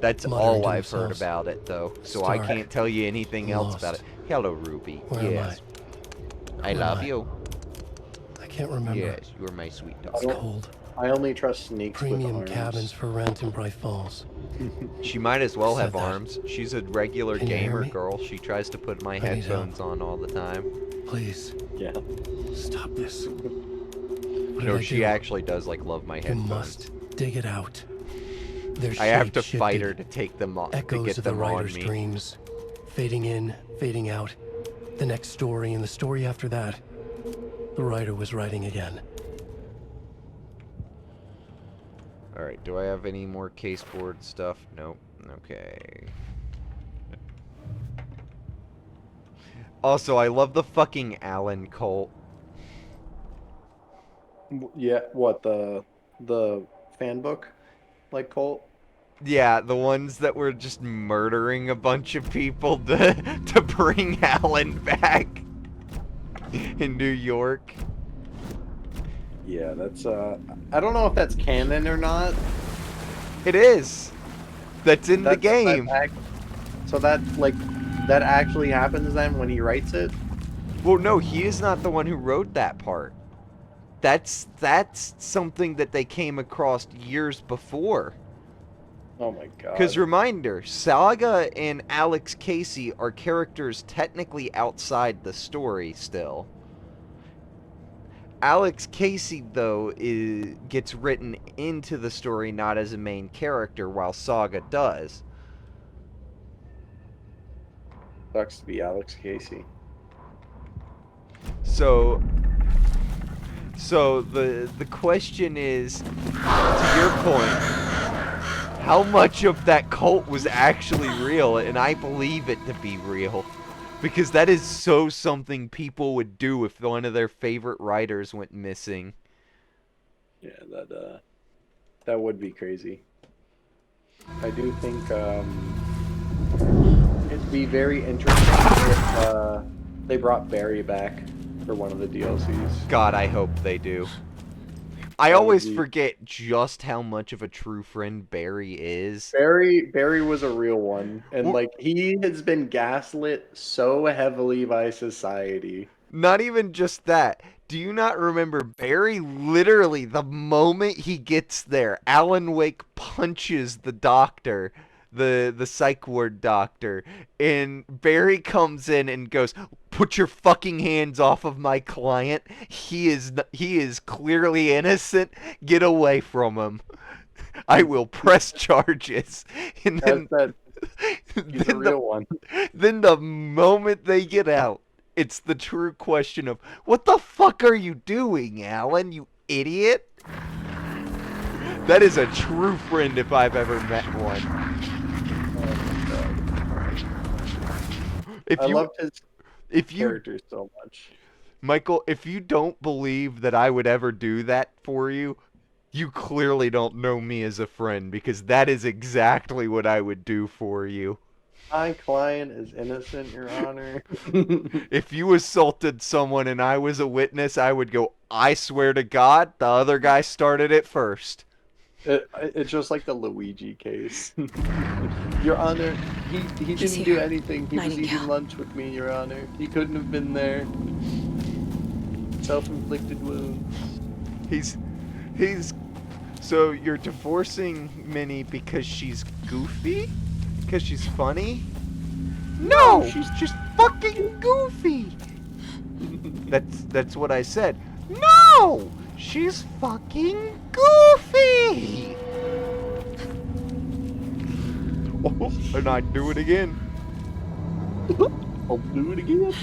That's muttering all to I've heard themselves. about it, though, so I Stark. can't tell you anything else about it. Lost. Hello, Ruby. Where am Yes, I Who am love I? you. I can't remember. Yes, you're my sweet dog. It's cold. I only trust sneaks Premium with arms. cabins for rent in Bright Falls. She might as well Said have that. arms. She's a regular Can you hear gamer me? girl. She tries to put my I need headphones on all the time. Please, Yeah. stop this. What No, did I she do? actually does love my You headphones. must dig it out. Their I have to shape fight shifted. her to take them on, to Echoes get of the them on writer's me. dreams, fading in, fading out. The next story and the story after that. The writer was writing again. Alright, do I have any more caseboard stuff? Nope. Okay. Also, I love the fucking Allen cult. Yeah. What the fan book, like cult? Yeah, the ones that were just murdering a bunch of people to bring Allen back in New York. Yeah, that's I don't know if that's canon or not. It is. That's in the game. So that that actually happens then when he writes it? Well, no, he is not the one who wrote that part. That's something that they came across years before. Oh my god. Because reminder, Saga and Alex Casey are characters technically outside the story still. Alex Casey, though, gets written into the story not as a main character, while Saga does. Sucks to be Alex Casey. So the question is, to your point, how much of that cult was actually real? And I believe it to be real. Because that is so something people would do if one of their favorite writers went missing. Yeah, that would be crazy. I do think it'd be very interesting if they brought Barry back for one of the DLCs. God, I hope they do. I That would always be- forget just how much of a true friend Barry is. Barry was a real one, and Well- like he has been gaslit so heavily by society. Not even just that. Do you not remember Barry literally the moment he gets there, Alan Wake punches the doctor, the psych ward doctor, and Barry comes in and goes, "Put your fucking hands off of my client. He is clearly innocent. Get away from him. I will press charges." And then That's he's a then real one. then the moment they get out, it's the true question of, what the fuck are you doing, Alan, you idiot? That is a true friend if I've ever met one. I If you loved his if you character so much. Michael, if you don't believe that I would ever do that for you, you clearly don't know me as a friend, because that is exactly what I would do for you. My client is innocent, Your Honor. If you assaulted someone and I was a witness, I would go, I swear to God, the other guy started it first. It's just like the Luigi case. Your Honor, he He's didn't do here. anything. He was Nightingale. eating lunch with me, Your Honor. He couldn't have been there. Self-inflicted wounds. He's so you're divorcing Minnie because she's goofy? Because she's funny? No, she's just fucking goofy. That's what I said. No, she's fucking goofy. Oh, and I'd do it again. I'll do it again.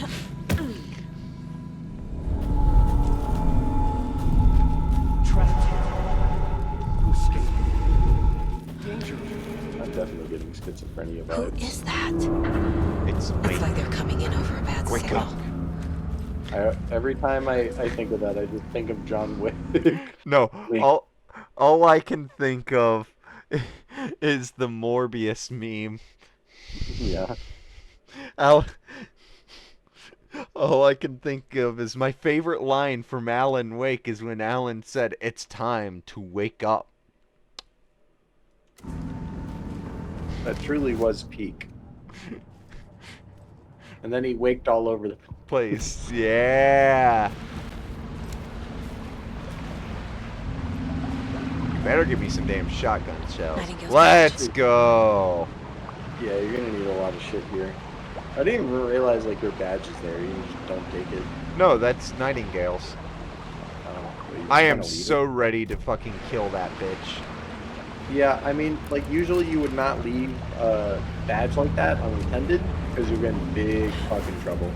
I'm definitely getting schizophrenia Who vibes. is that? It's Looks me. like they're coming in over a bad Wake signal. up. Every time I think of that, I just think of John Wick. No, Wait. all I can think of is the Morbius meme. Yeah. All I can think of is my favorite line from Alan Wake is when Alan said, "It's time to wake up." That truly was peak. And then he waked all over the Place, yeah. You better give me some damn shotgun shells. Nightingale's Let's go. Yeah, you're gonna need a lot of shit here. I didn't even realize like your badge is there. You just don't take it. No, that's Nightingale's. But you I just am kinda leave so ready to fucking kill that bitch. it. Yeah, I mean, like usually you would not leave a badge like that unattended because you're in big fucking trouble.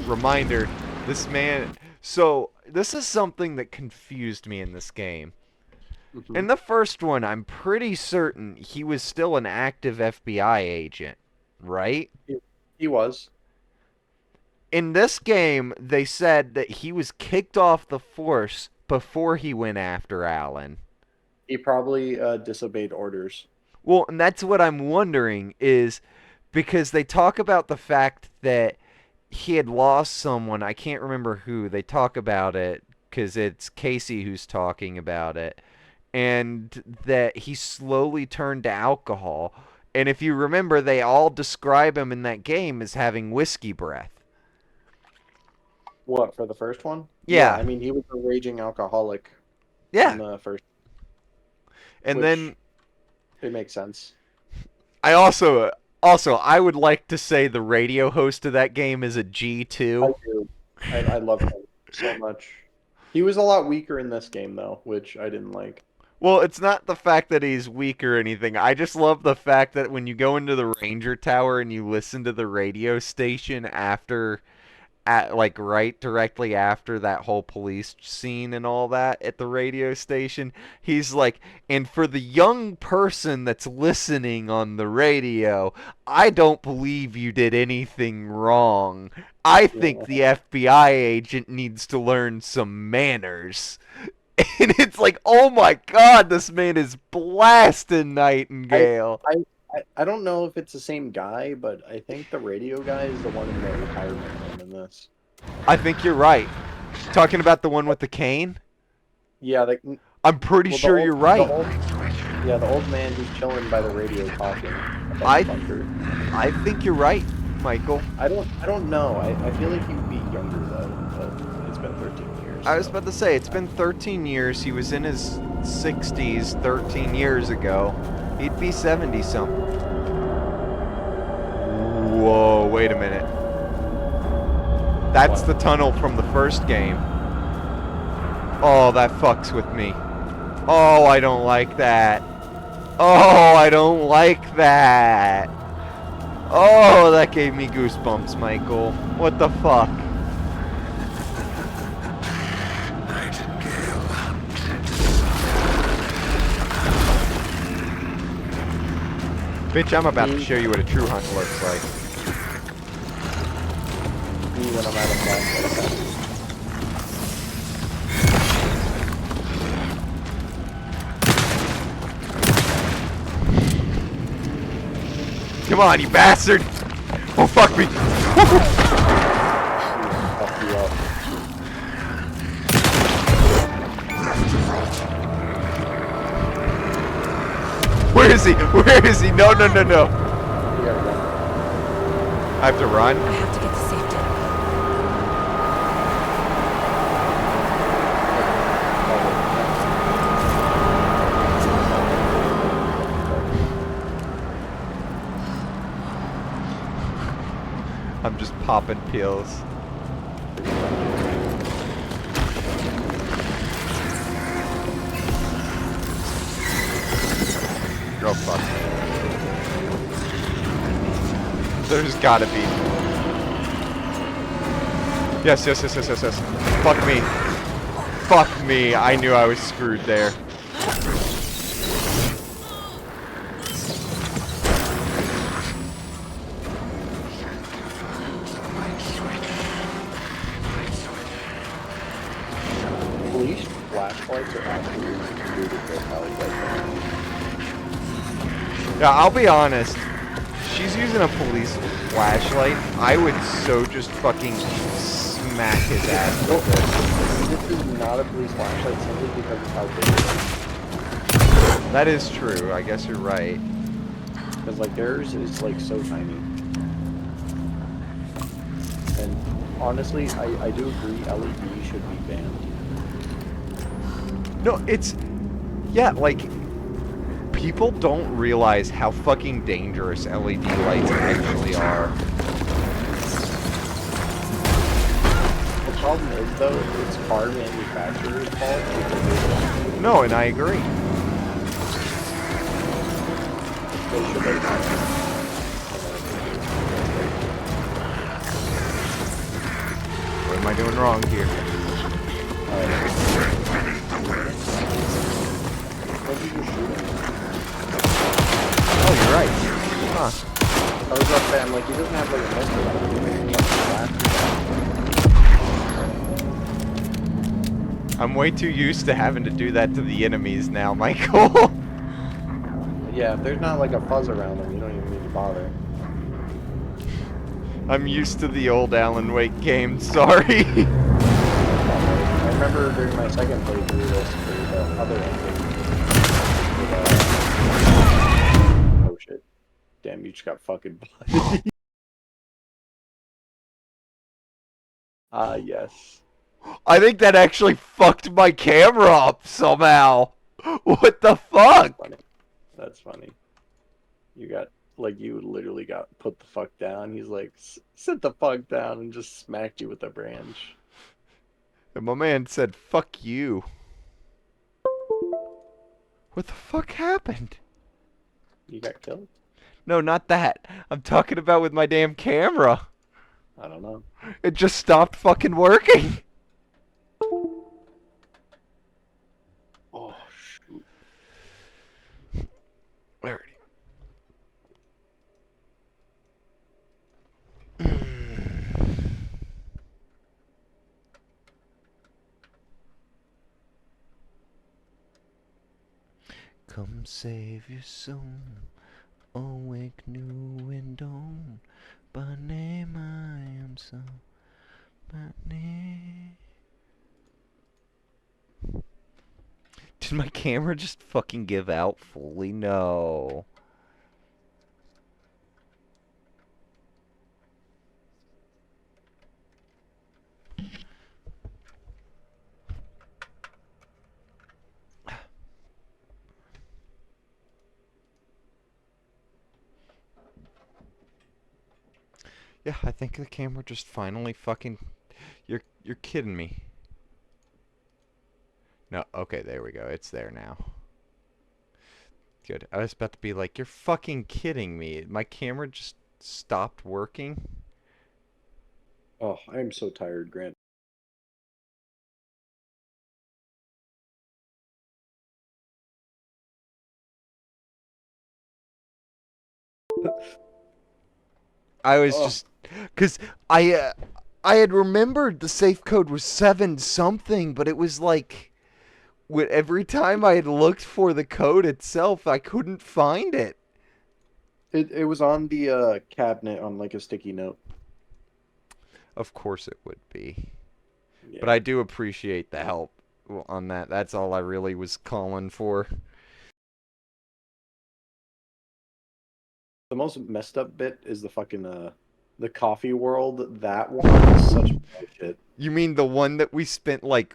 Reminder, this man. So, this is something that confused me in this game. In the first one, I'm pretty certain he was still an active FBI agent, right? He was. In this game, they said that he was kicked off the force before he went after Alan. He probably disobeyed orders. Well, and that's what I'm wondering is because they talk about the fact that he had lost someone. I can't remember who. They talk about it because it's Casey who's talking about it. And that he slowly turned to alcohol. And if you remember, they all describe him in that game as having whiskey breath. What, for the first one? Yeah. I mean, he was a raging alcoholic Yeah. in the first. And which- then It makes sense. I also I would like to say the radio host of that game is a G2. I do. I love him so much. He was a lot weaker in this game, though, which I didn't like. Well, it's not the fact that he's weak or anything. I just love the fact that when you go into the Ranger Tower and you listen to the radio station right directly after that whole police scene and all that at the radio station, he's like, and for the young person that's listening on the radio, I don't believe you did anything wrong. I think the FBI agent needs to learn some manners. And it's like, oh my god, this man is blasting Nightingale. I don't know if it's the same guy, but I think the radio guy is the one in the retirement home in this. I think you're right. Talking about the one with the cane? Yeah, like I'm pretty sure you're right. The old man who's chilling by the radio talking. about I- the bunker. I think you're right, Michael. I don't know. I feel like he'd be younger though, but it's been 13 years. I was so. about to say, it's been 13 years. He was in his 60s 13 years ago. He'd be 70-something. Whoa, wait a minute. That's the tunnel from the first game. Oh, that fucks with me. Oh, I don't like that. Oh, I don't like that. Oh, that gave me goosebumps, Michael. What the fuck? Nightingale hunted. Bitch, I'm about to show you what a true hunt looks like. Me when I'm out of Come on, you bastard! Oh, fuck me! Fuck you up. Where is he? Where is he? No, no, no, no. You gotta run. I have to run? I have to get to safety. I'm just popping pills. Oh, fuck. There's gotta be. Yes, yes, yes, yes, yes, yes. Fuck me. Fuck me. I knew I was screwed there. Police flashlights are actually beautiful. I like that. Yeah, I'll be honest. She's using a police flashlight. I would so just fucking smack his ass with this. This is not a police flashlight simply because of how big it is. That is true. I guess you're right. Because like theirs is like so tiny. And honestly, I do agree LED should be banned. No, it's... Yeah, like... People don't realize how fucking dangerous LED lights actually are. The problem is though, it's car manufacturer's fault because No, and I agree. they should have done What am I doing wrong here? What did you shoot him? Oh, you're right. Huh. I was about to say, I'm like, he doesn't have like a pistol on him. I'm way too used to having to do that to the enemies now, Michael. Yeah, if there's not like a fuzz around them, you don't even need to bother. I'm used to the old Alan Wake game, sorry. I remember during my second playthrough this for the other ending. Oh shit. Damn, you just got fucking bloody. Yes. I think that actually fucked my camera up somehow. What the fuck? Funny. That's funny. You got, like, you literally got put the fuck down. He's like, sit the fuck down, and just smacked you with a branch. And my man said, fuck you. What the fuck happened? You got killed? No, not that. I'm talking about with my damn camera. I don't know. It just stopped fucking working. Oh, shoot. There it Come save your soul, awake new and dawn. By name I am so, by name. Did my camera just fucking give out fully? No. Yeah, I think the camera just finally fucking... You're kidding me. No, okay, there we go. It's there now. Good. I was about to be like, you're fucking kidding me. My camera just stopped working. Oh, I am so tired, Grant. I was Oh. just... Because I had remembered the safe code was 7 something, but it was like... Every time I had looked for the code itself, I couldn't find it. It was on the cabinet on like a sticky note. Of course it would be. But Yeah. I do appreciate the help on that. That's all I really was calling for. The most messed up bit is the fucking the coffee world. That one is such bullshit. You mean the one that we spent like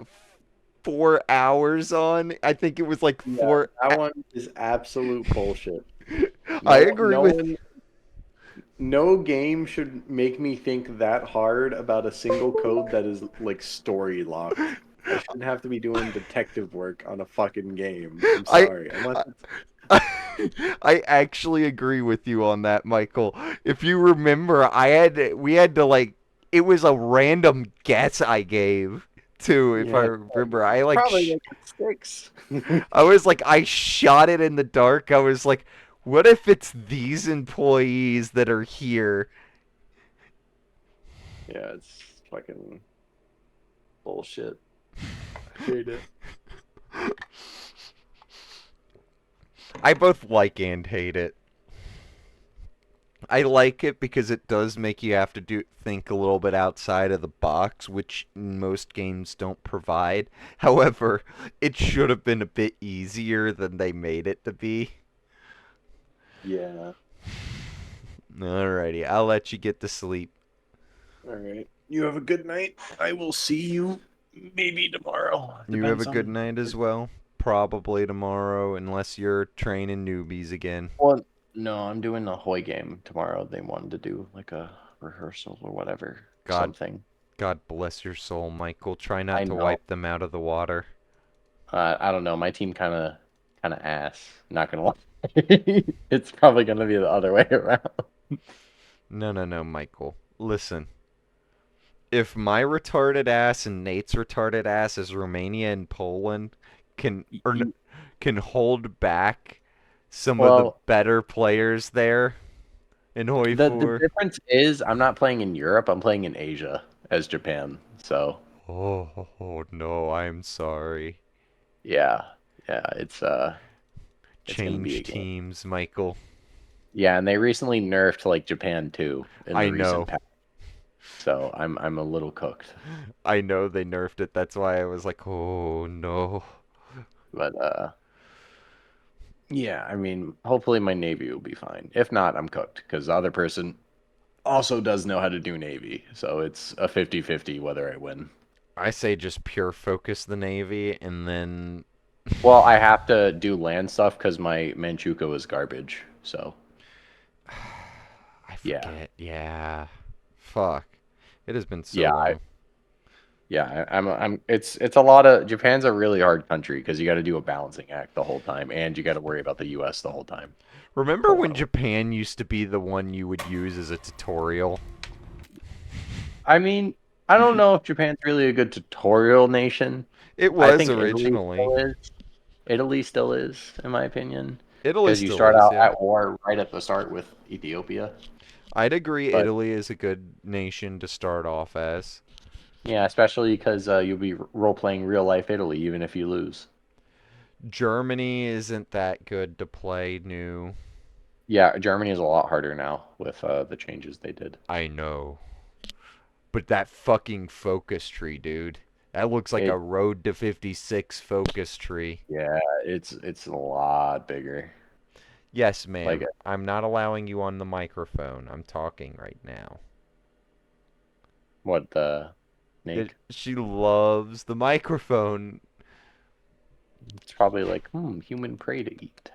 4 hours on? I think it was like Yeah, four. that one is absolute bullshit. I No, agree with. no game should make me think that hard about a single code that is like story locked. I shouldn't have to be doing detective work on a fucking game. I'm I, sorry. Unless it's, I actually agree with you on that, Michael. If you remember, we had to like it was a random guess I gave too, if I yeah, remember. I like probably like it sticks. I was like I shot it in the dark. I was like, what if it's these employees that are here? Yeah, it's fucking bullshit. I hate it. I both like and hate it. I like it because it does make you have to think a little bit outside of the box, which most games don't provide. However, it should have been a bit easier than they made it to be. Yeah. Alrighty, I'll let you get to sleep. All right. You have a good night. I will see you maybe tomorrow. You have a Depends good on. night as well. Probably tomorrow, unless you're training newbies again. Well, no, I'm doing the Hoy game tomorrow. They wanted to do like a rehearsal or whatever, God, something. God bless your soul, Michael. Try I not to know. wipe them out of the water. I don't know. My team kind of ass. Not gonna lie. It's probably gonna be the other way around. No, no, no, Michael. Listen. If my retarded ass and Nate's retarded ass as Romania and Poland can can hold back some of the Well, better players there in the Hoi difference is I'm not playing in Europe. I'm playing in Asia as Japan. So oh no, I'm sorry. yeah, yeah. It's gonna be Change a game. teams, Michael. Yeah, and they recently nerfed like Japan too in I the know. recent patch. So I'm a little cooked. I know they nerfed it. That's why I was like, oh no. But yeah, I mean, hopefully my Navy will be fine. If not, I'm cooked because the other person also does know how to do Navy. So it's a 50-50 whether I win. I say just pure focus the Navy and then Well, I have to do land stuff because my Manchukuo is garbage. So I yeah, forget. Yeah. Fuck. It has been so yeah, long. I'm. It's a lot of Japan's a really hard country because you got to do a balancing act the whole time, and you got to worry about the U.S. the whole time. Remember So when Japan used to be the one you would use as a tutorial? I mean, I don't know if Japan's really a good tutorial nation. It I was think Italy originally. still is. Italy still is, in my opinion, Italy because you still start is, out yeah. at war right at the start with Ethiopia. I'd agree But Italy is a good nation to start off as. yeah, especially because you'll be role playing real life Italy even if you lose. Germany isn't that good to play new. Yeah, Germany is a lot harder now with the changes they did. I know. But that fucking focus tree, dude. That looks like a It Road to 56 focus tree. Yeah, it's a lot bigger. Yes, Like ma'am. I'm not allowing you on the microphone. I'm talking right now. what the snake? She loves the microphone. It's probably like, human prey to eat.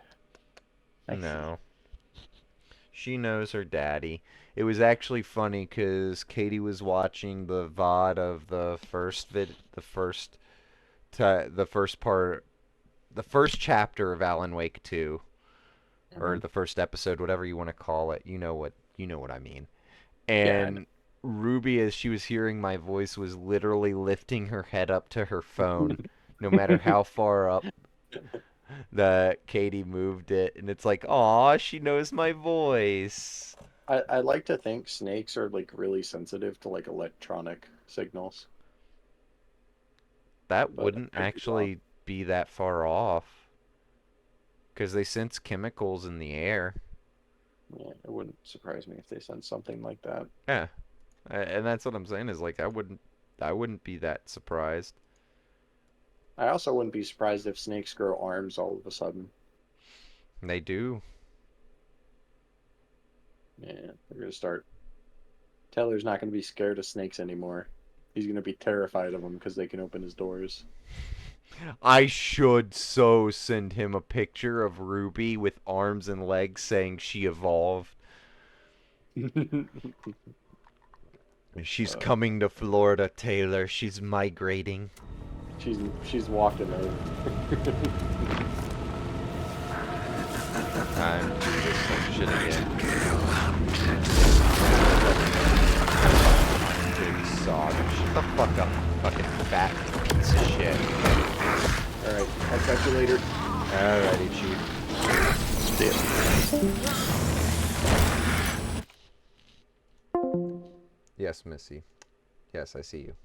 I see. No. She knows her daddy. It was actually funny because Katie was watching the VOD of the first part, the first chapter of Alan Wake 2, or Mhm. the first episode, whatever you want to call it. You know what I mean. Yeah, I know. And Ruby, as she was hearing my voice, was literally lifting her head up to her phone, no matter how far up that Katie moved it, and it's like, aw, she knows my voice. I like to think snakes are like really sensitive to like electronic signals, That but I wouldn't could be wrong. actually be that far off, because they sense chemicals in the air. Yeah, it wouldn't surprise me if they sent something like that. Yeah, and that's what I'm saying is like I wouldn't be that surprised. I also wouldn't be surprised if snakes grow arms all of a sudden. They do. Yeah, they're gonna start. Taylor's not gonna be scared of snakes anymore. He's gonna be terrified of them because they can open his doors. I should so send him a picture of Ruby with arms and legs saying she evolved. She's Uh, coming to Florida, Taylor. She's migrating. she's walking over. Time to do this some shit again. Big sod. Shut the fuck up, fucking fat piece of shit. Alright, I'll catch you later. Alrighty, chief. Yes, Missy. Yes, I see you.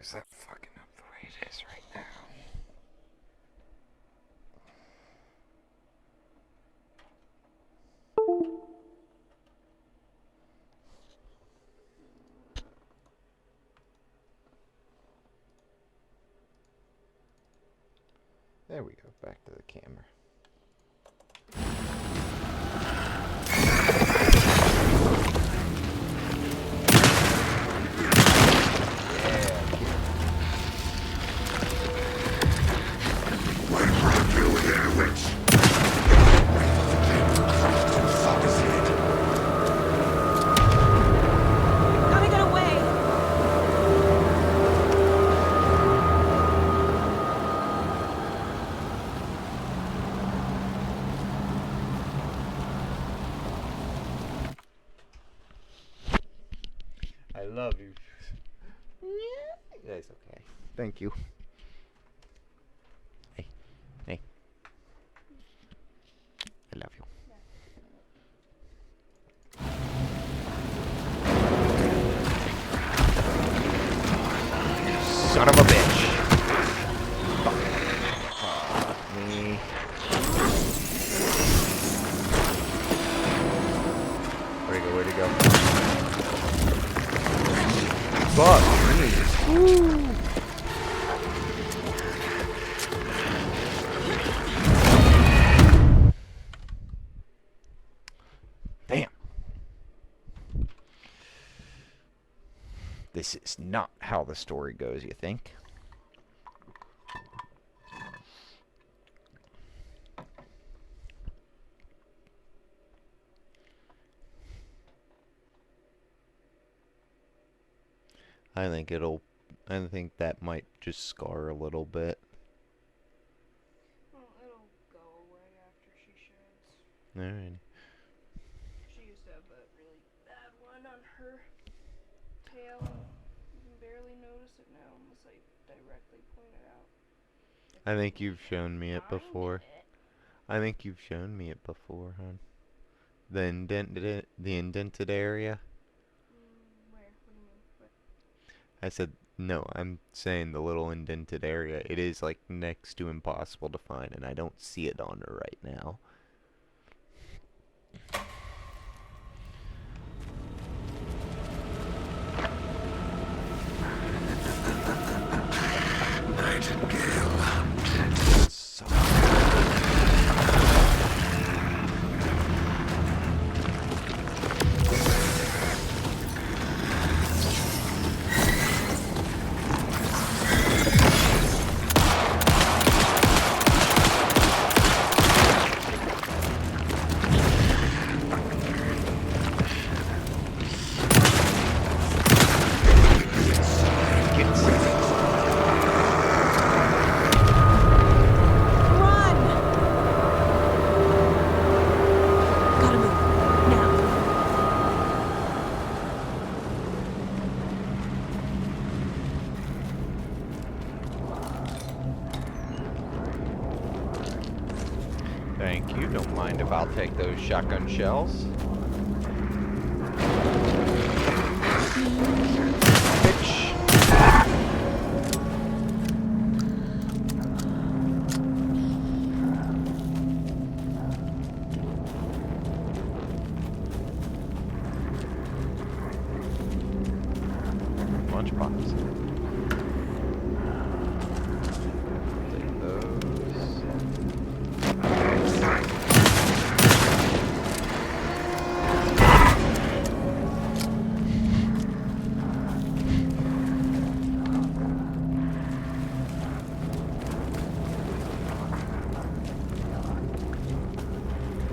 is that fucking up the way it is right now? There we go, back to the camera. Gotta get away! I love you. That's okay. Thank you. Hey. Hey. I love you. Son of a bitch. Fuck me. Where'd he go? Fuck me. Woo. Damn. This is not how the story goes, you think? I think that might just scar a little bit. Well, it'll go away after she sheds. Alright. She used to have a really bad one on her tail, and you can barely notice it now unless I directly point it out. I think you've shown me it Find before. it. I think you've shown me it before, hon. The indented area. Where? What do you mean? What? I said, no, I'm saying the little indented area. It is, like, next to impossible to find, and I don't see it on her right now. Nightingale hunted. So Run! Gotta move. Now. thank you. Don't mind if I'll take those shotgun shells. Bitch. Lunch box. Take those.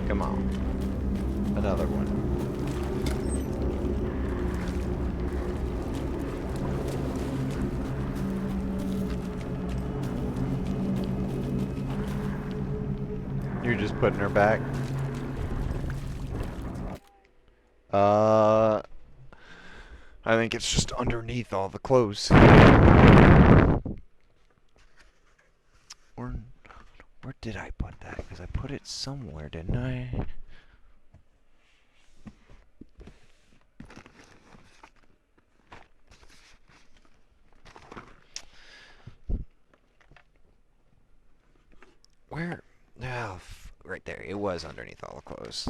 Come on. Another one. You're just putting her back? I think it's just underneath all the clothes. Where did I put that? Because I put it somewhere, didn't I? Where? Oh, right there. It was underneath all the clothes.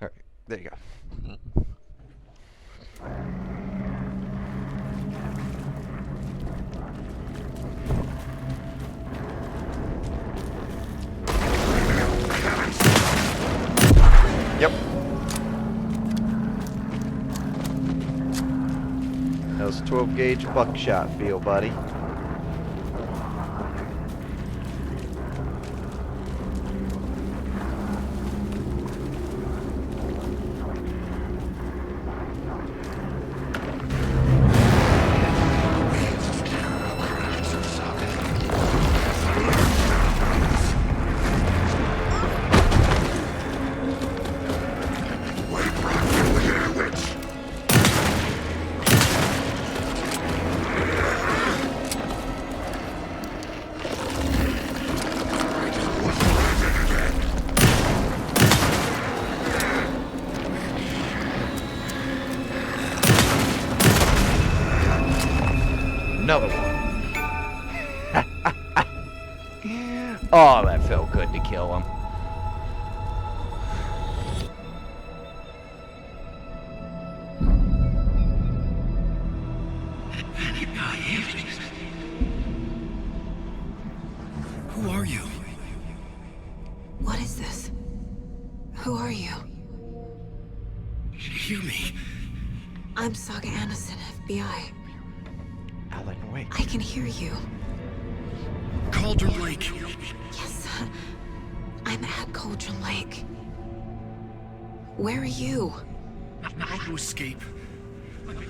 Alright, there you go. Yep. How's 12 gauge buckshot feel, buddy? Another one. Oh, that felt good to kill him. Who are you? What is this? Who are you? Hear me. I'm Saga Anderson, FBI. Alan Wake. I can hear you. Cauldron Lake. Yes, I'm at Cauldron Lake. Where are you? How to escape.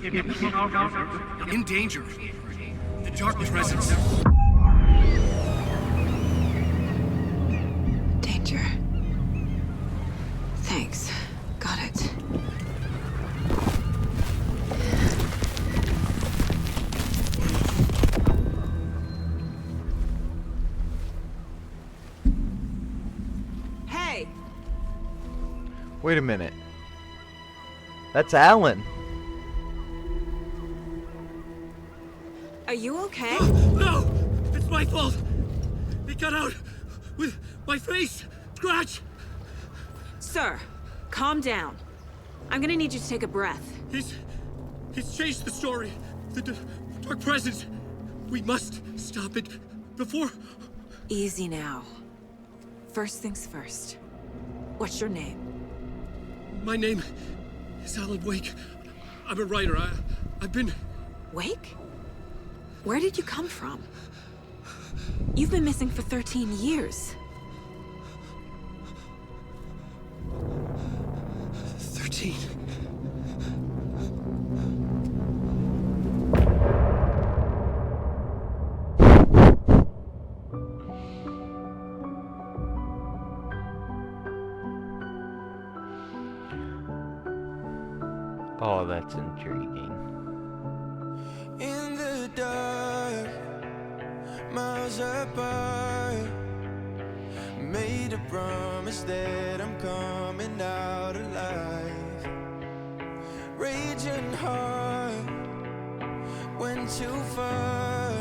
In danger. The dark presence. Danger. Thanks. Got it. Hey! Wait a minute. That's Alan. Are you okay? No! It's my fault! It got out with my face! Scratch! Sir, calm down. I'm gonna need you to take a breath. He's changed the story. The dark presence. We must stop it before... Easy now. First things first. What's your name? My name is Alan Wake. I'm a writer. I've been... Wake? Where did you come from? You've been missing for 13 years. 13. Oh, that's intriguing. In the dark, miles apart, made a promise that I'm coming out alive. Raging heart, went too far.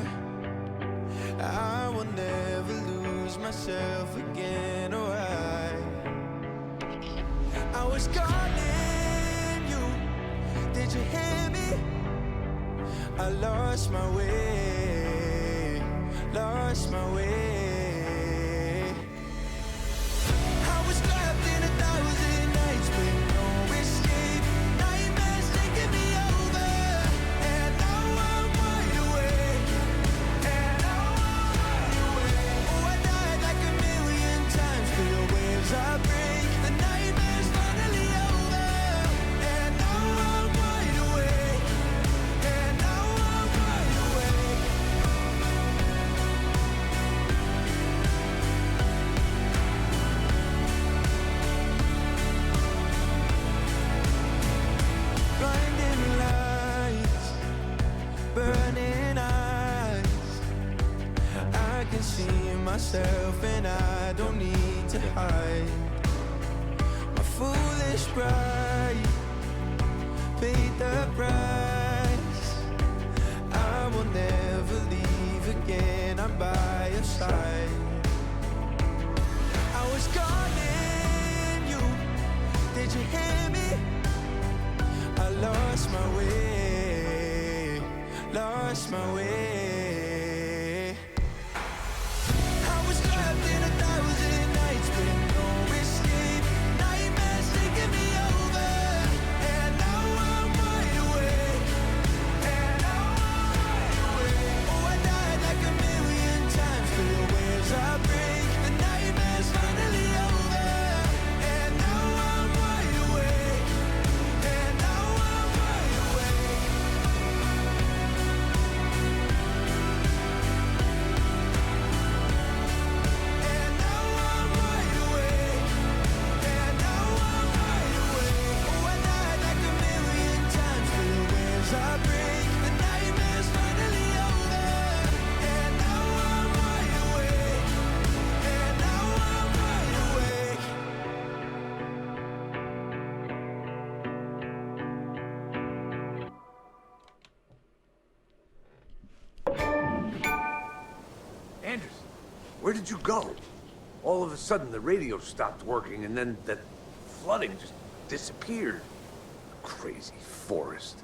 I will never lose myself again, or I was calling you, did you hear me? I lost my way, lost my way. I was trapped in 1,000 nights with no escape. Nightmares taking me over, and now I'm wide awake, and now I'm wide awake. Oh, I died like 1,000,000 times, feel waves I break. The nightmare's finally over, and now I'm wide awake, and now I'm wide awake. Blinding lights, burning eyes. I can see myself and I don't need to hide. foolish bride paid the price. I will never leave again, I'm by your side. I was calling you, did you hear me? I lost my way, lost my way. I was trapped in 1,000 nights with no escape. Nightmares taking me over, and now I'm wide awake. And now I'm wide awake. Oh, I died like 1,000,000 times, still waves I break. The nightmare's finally over, and now I'm wide awake. And now I'm wide awake. And now I'm wide awake. And now I'm wide awake. Oh, I died like 1,000,000 times, still waves I break. The nightmare's finally over, and now I'm wide awake. And now I'm wide awake. Anderson, where did you go? All of a sudden, the radio stopped working, and then that flooding just disappeared. Crazy forest.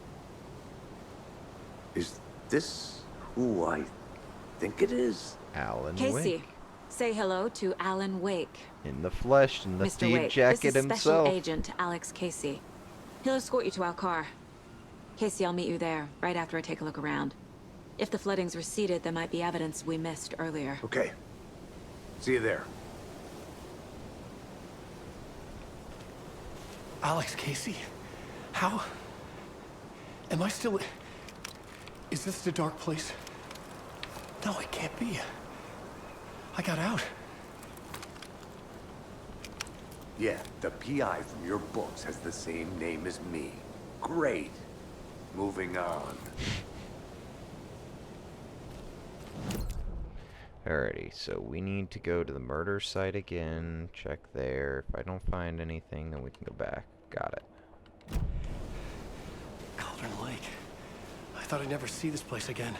Is this who I think it is? Alan Casey, Wake. say hello to Alan Wake. In the flesh, in the Mr. deep Wake, jacket this is Special himself. Agent Alex Casey. He'll escort you to our car. Casey, I'll meet you there, right after I take a look around. If the flooding's receded, there might be evidence we missed earlier. Okay. See you there. Alex Casey? How? Am I still... Is this the dark place? No, it can't be. I got out. Yeah, the PI from your books has the same name as me. Great. Moving on. Alrighty, so we need to go to the murder site again, check there. If I don't find anything, then we can go back. Got it. Cauldron Lake. I thought I'd never see this place again.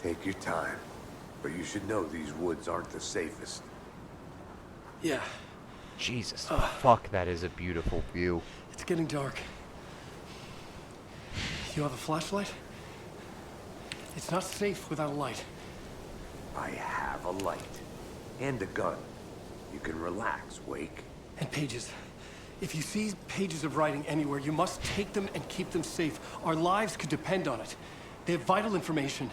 Take your time. But you should know these woods aren't the safest. Yeah, Jesus, fuck, that is a beautiful view. it's getting dark. You have a flashlight? It's not safe without a light. I have a light. And a gun. You can relax, Wake. And pages. If you see pages of writing anywhere, you must take them and keep them safe. Our lives could depend on it. They have vital information.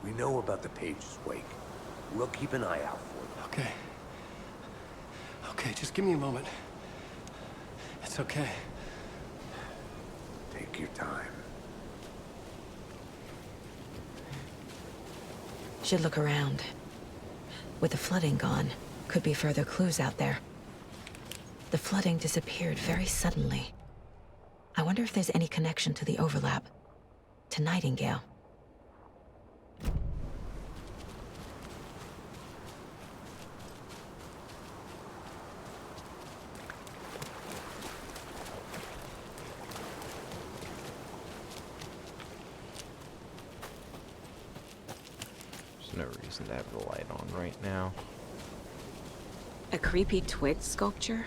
We know about the pages, Wake. We'll keep an eye out for them. Okay. Okay, just give me a moment. It's okay. Take your time. Should look around. With the flooding gone, could be further clues out there. The flooding disappeared very suddenly. I wonder if there's any connection to the overlap. To Nightingale. There's no reason to have the light on right now. A creepy twig sculpture?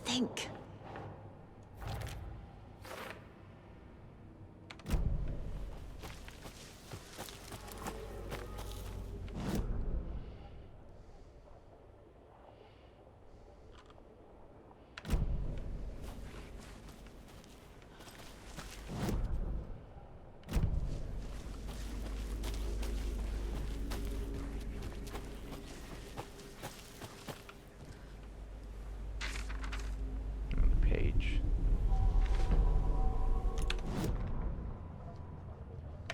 Think.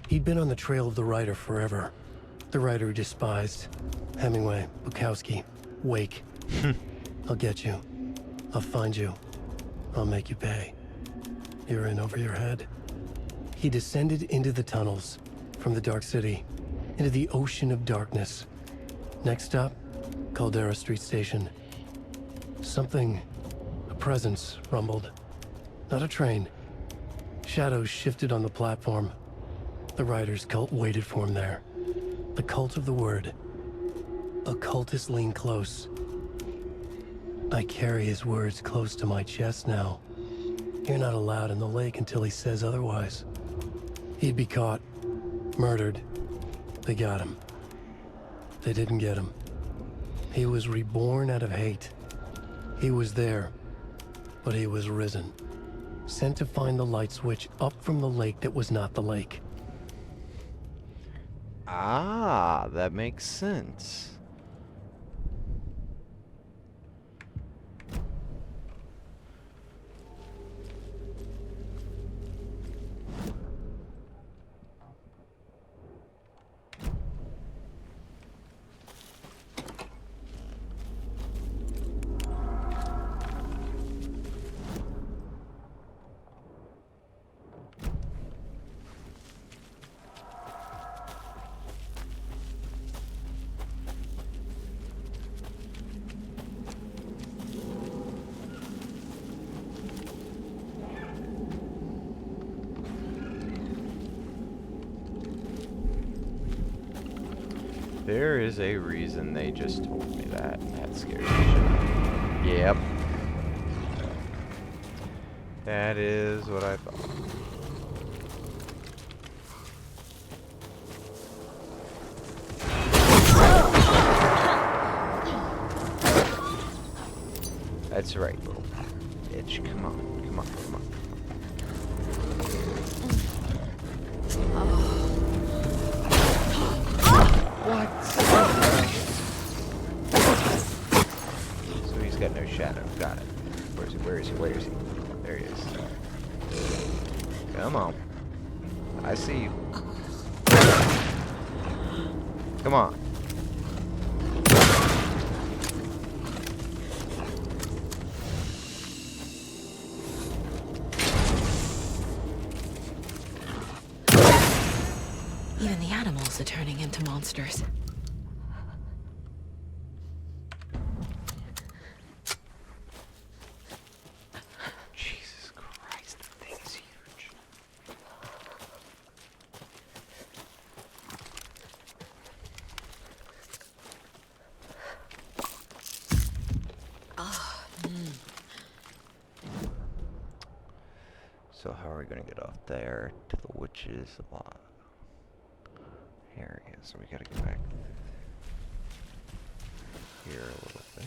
He'd been on the trail of the writer forever. The writer he despised. Hemingway, Bukowski, Wake. I'll get you. I'll find you. I'll make you pay. You're in over your head. He descended into the tunnels, from the Dark City, into the ocean of darkness. Next stop, Caldera Street Station. Something, a presence, rumbled. Not a train. Shadows shifted on the platform. The writer's cult waited for him there. The cult of the word. Occultists lean close. I carry his words close to my chest now. You're not allowed in the lake until he says otherwise. He'd be caught, murdered. They got him. They didn't get him. He was reborn out of hate. He was there, but he was risen. Sent to find the light switch up from the lake that was not the lake. Ah, that makes sense. There is a reason they just told me that. That scares the shit out of me. Yep. That is what I thought. That's right, little bitch. Come on, come on, come on. So he's got no shadow. Got it. Where is he? Where is he? Where is he? There he is. Come on. I see you. Come on. Even the animals are turning into monsters. Jesus Christ, that thing is huge. So how are we gonna get off there to the witch's lot? Area, so we gotta go back here a little bit.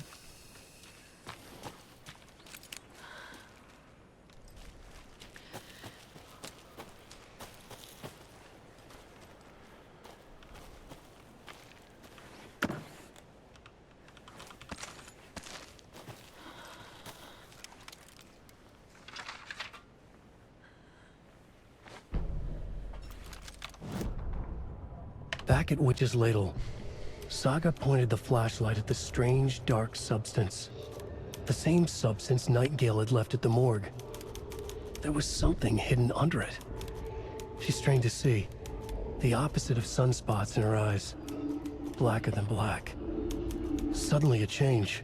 Back at Witch's Ladle, Saga pointed the flashlight at the strange, dark substance. The same substance Nightingale had left at the morgue. There was something hidden under it. She strained to see. The opposite of sunspots in her eyes. Blacker than black. Suddenly a change.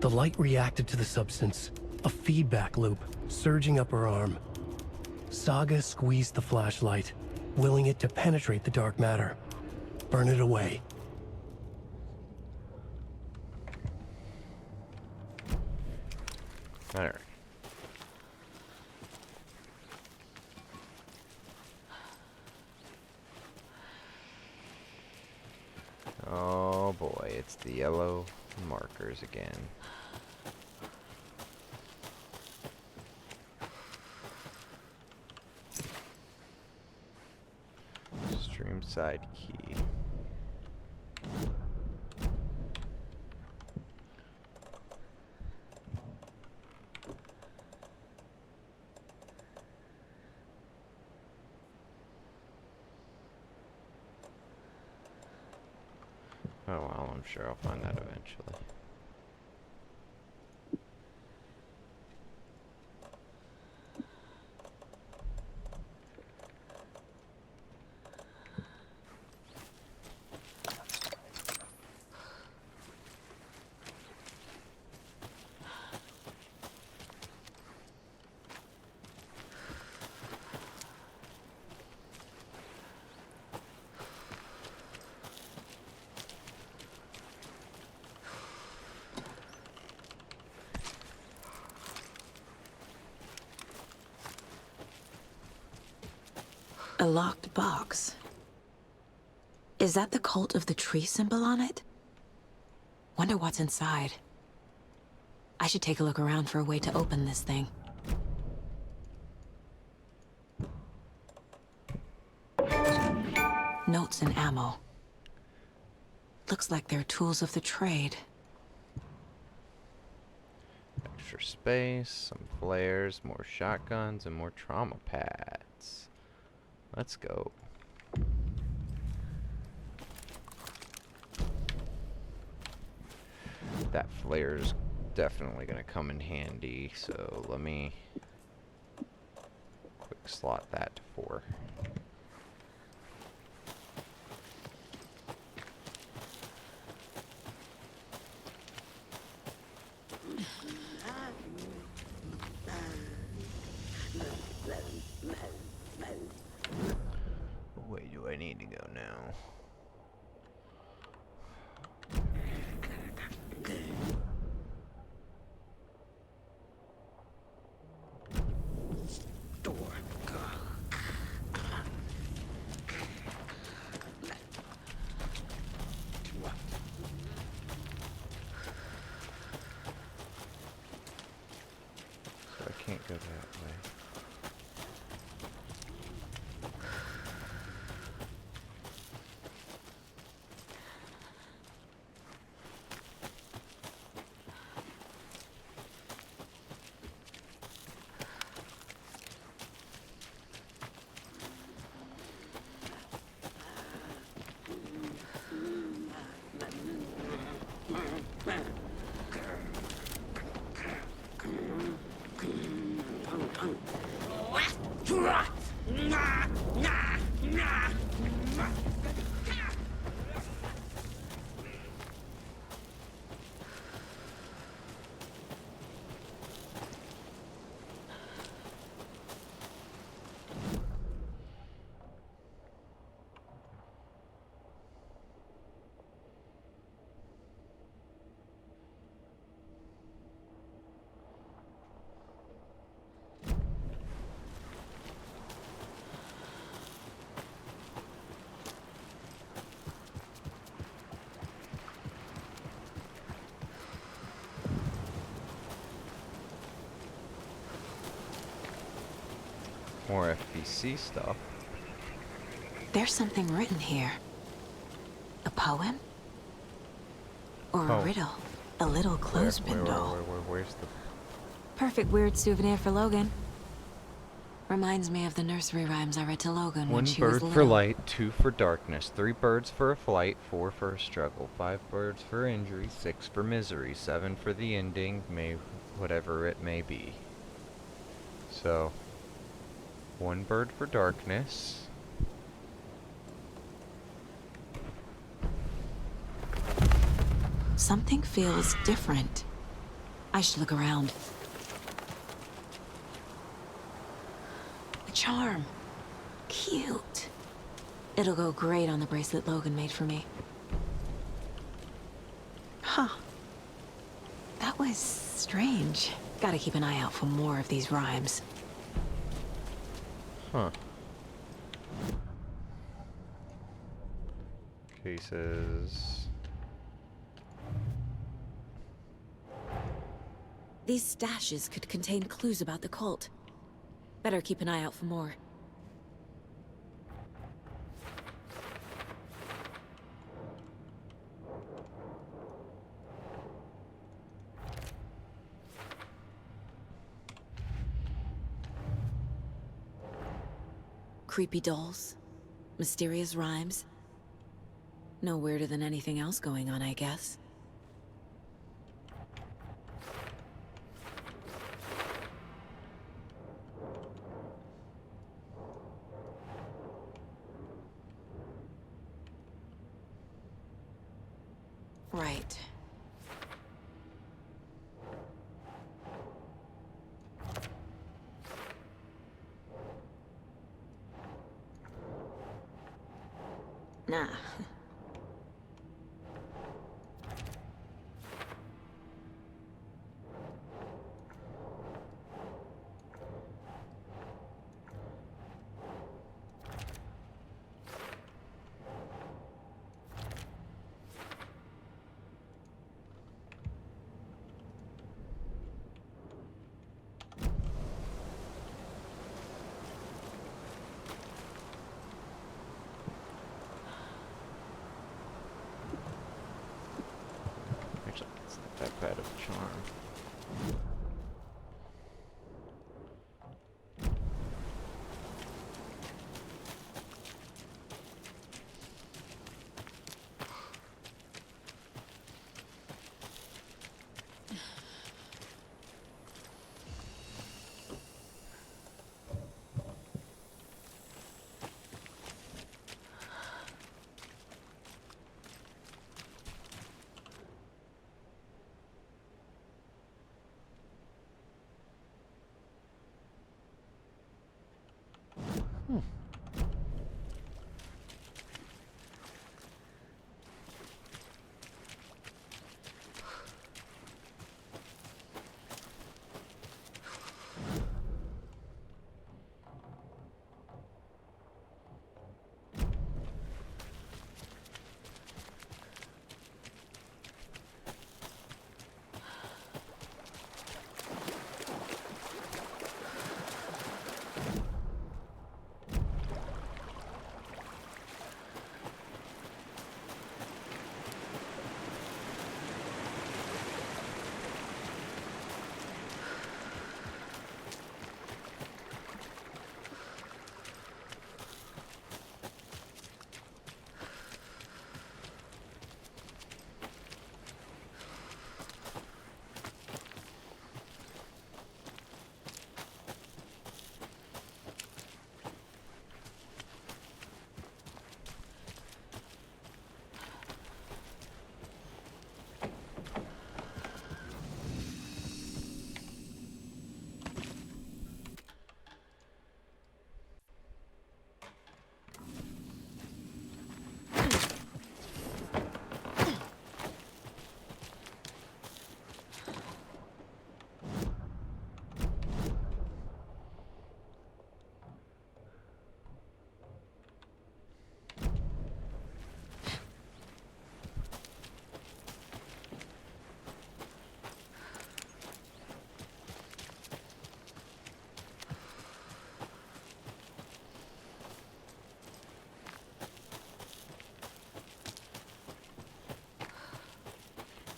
The light reacted to the substance. A feedback loop, surging up her arm. Saga squeezed the flashlight, willing it to penetrate the dark matter. Burn it away. All right. Oh boy, it's the yellow markers again. Stream side key. Oh well, I'm sure I'll find that eventually. A locked box. Is that the cult of the tree symbol on it? Wonder what's inside. I should take a look around for a way to open this thing. Notes and ammo. Looks like they're tools of the trade. Extra space, some flares, more shotguns, and more trauma pads. Let's go. That flare's definitely gonna come in handy, so let me quick slot that to 4. Where do I need to go now? So I can't go that way. More FBC stuff. There's something written here. A poem? Or a Oh. riddle? A little clothespin doll. Where's the... Perfect weird souvenir for Logan. Reminds me of the nursery rhymes I read to Logan when 1 she was bird little. for light, 2 for darkness, 3 birds for a flight, 4 for a struggle, 5 birds for injury, 6 for misery, 7 for the ending, whatever it may be. So, 1 bird for darkness. Something feels different. I should look around. A charm. Cute. It'll go great on the bracelet Logan made for me. Huh. That was strange. Gotta keep an eye out for more of these rhymes. Huh. Cases. These stashes could contain clues about the cult. Better keep an eye out for more. Creepy dolls, mysterious rhymes. No weirder than anything else going on, I guess. Right. Nah. Actually, it's not that bad of a charm.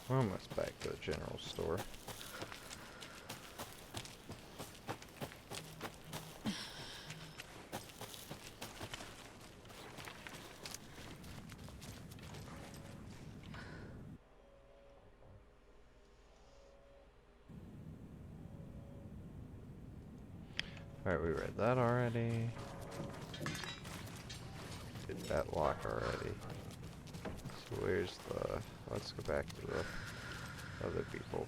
Almost back to the general store. Alright, we read that already. Did that lock already. So where's the... Let's go back to the other people.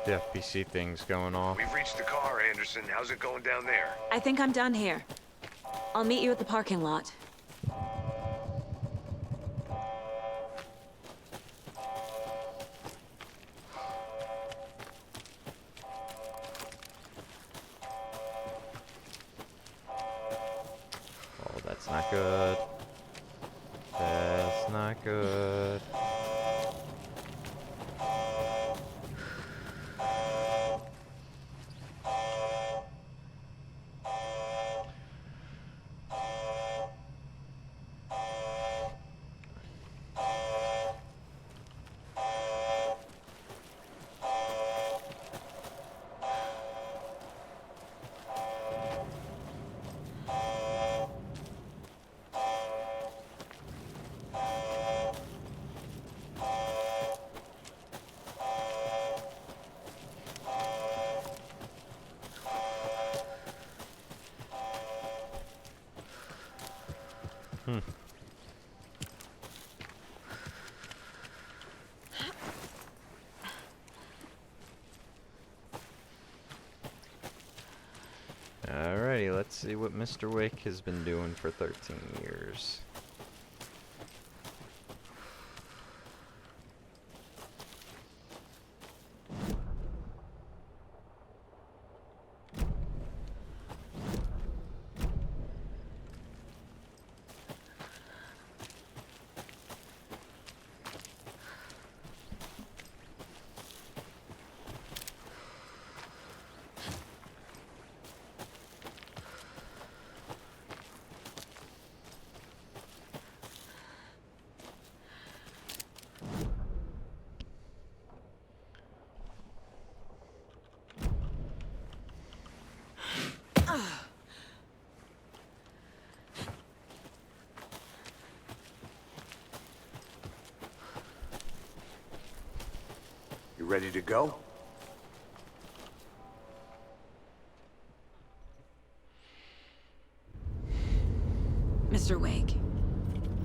The FPC thing's going off. We've reached the car, Anderson. How's it going down there? I think I'm done here. I'll meet you at the parking lot. Oh, that's not good. That's not good. Alrighty, let's see what Mr. Wake has been doing for 13 years. You ready to go? Mr. Wake,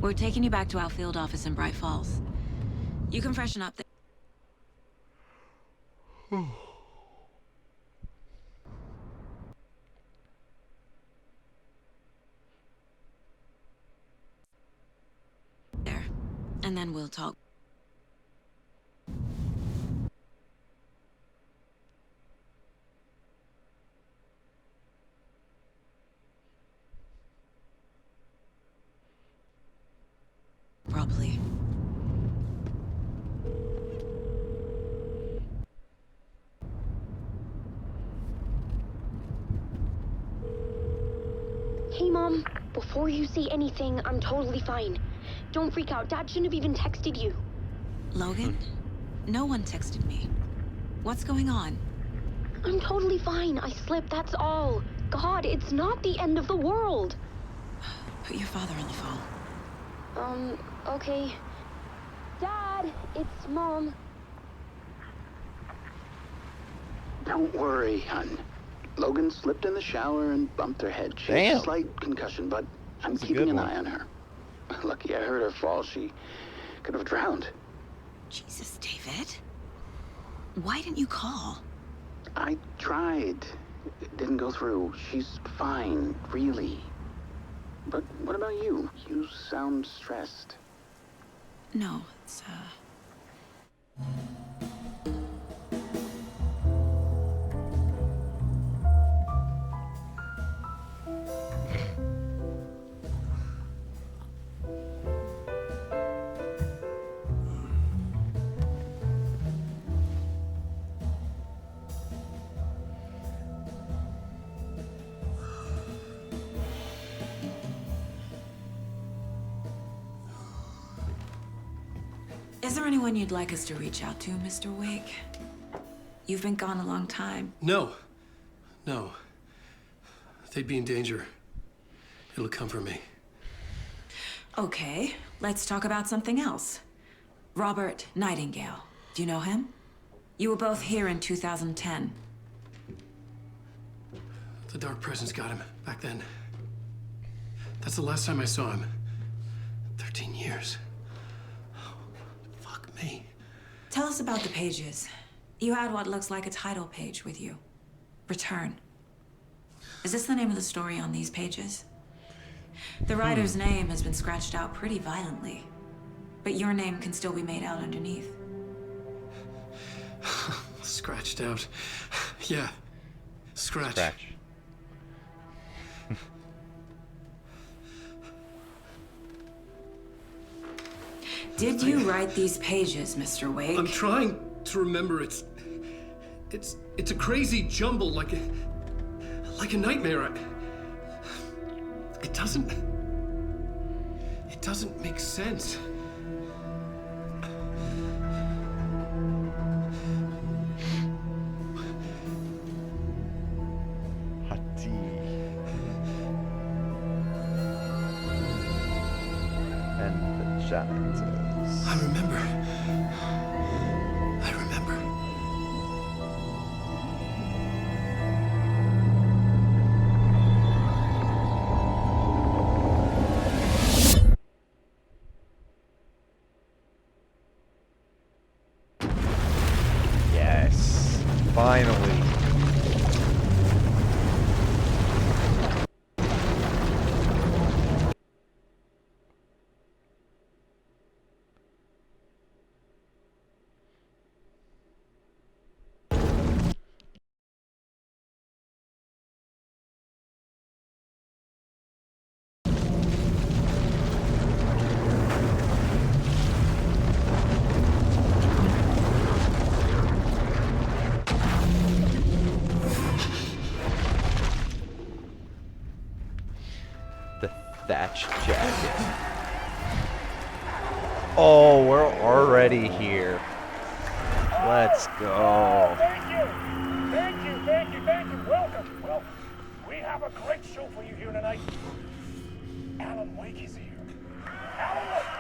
we're taking you back to our field office in Bright Falls. You can freshen up there, and then we'll talk. Properly. Hey, Mom. Before you say anything, I'm totally fine. Don't freak out. Dad shouldn't have even texted you. Logan? No one texted me. What's going on? I'm totally fine. I slipped, that's all. God, it's not the end of the world. Put your father on the phone. Okay. Dad, it's Mom. Don't worry, hon. Logan slipped in the shower and bumped her head. She has a slight concussion, but I'm keeping an eye on her. Lucky I heard her fall. She could have drowned. Jesus, David. Why didn't you call? I tried. It didn't go through. She's fine, really. But what about you? You sound stressed. No, it's, Is there anyone you'd like us to reach out to, Mr. Wake? You've been gone a long time. No. No. They'd be in danger. It'll come from me. Okay, let's talk about something else. Robert Nightingale. Do you know him? You were both here in 2010. The Dark Presence got him back then. That's the last time I saw him. 13 years. Oh, fuck me. Tell us about the pages. You had what looks like a title page with you. Return. Is this the name of the story on these pages? The writer's name has been scratched out pretty violently, but your name can still be made out underneath. Scratched out. Yeah. Scratch. Scratch. Did you write these pages, Mr. Wake? I'm trying to remember. It's a crazy jumble, like a nightmare. It doesn't make sense. Hati. And the janitors. I remember. I remember. Yes. Finally. The thatch jacket. Oh, we're already here. Let's go. Thank you. Thank you, thank you, thank you. Welcome, welcome. We have a great show for you here tonight. Alan Wake is here. Alan Wake,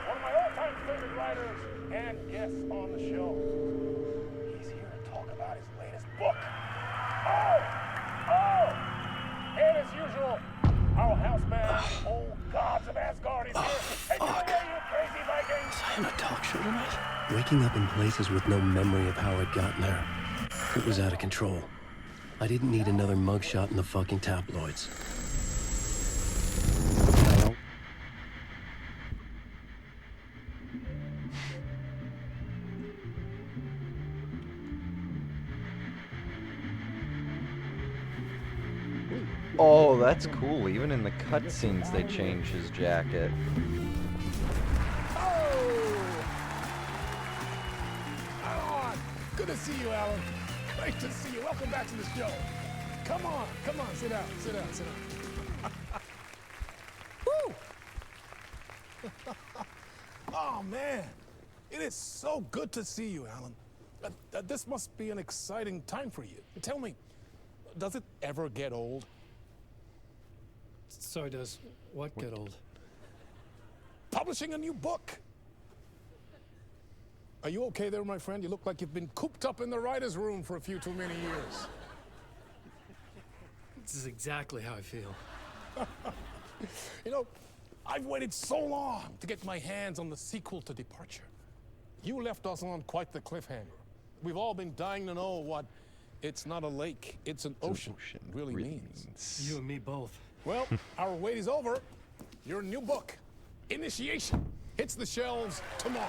one of my all-time favorite writers and guests on the show. He's here to talk about his latest book. Oh! And as usual, our houseman, old gods of Asgard, is here. Take it away, you crazy Vikings! Was I on a talk show tonight? Waking up in places with no memory of how I'd gotten there. It was out of control. I didn't need another mugshot in the fucking tabloids. Oh, that's cool. Even in the cutscenes, they change his jacket. Alan! Good to see you, Alan. Great to see you. Welcome back to the show. Come on, sit down, sit down, sit down. Woo! Oh, man. It is so good to see you, Alan. This must be an exciting time for you. Tell me, does it ever get old? So does what get old? Publishing a new book. Are you okay there, my friend? You look like you've been cooped up in the writer's room for a few too many years. This is exactly how I feel. You know, I've waited so long to get my hands on the sequel to Departure. You left us on quite the cliffhanger. We've all been dying to know what "it's not a lake, it's an ocean" really means. You and me both. Well, our wait is over. Your new book, Initiation, hits the shelves tomorrow.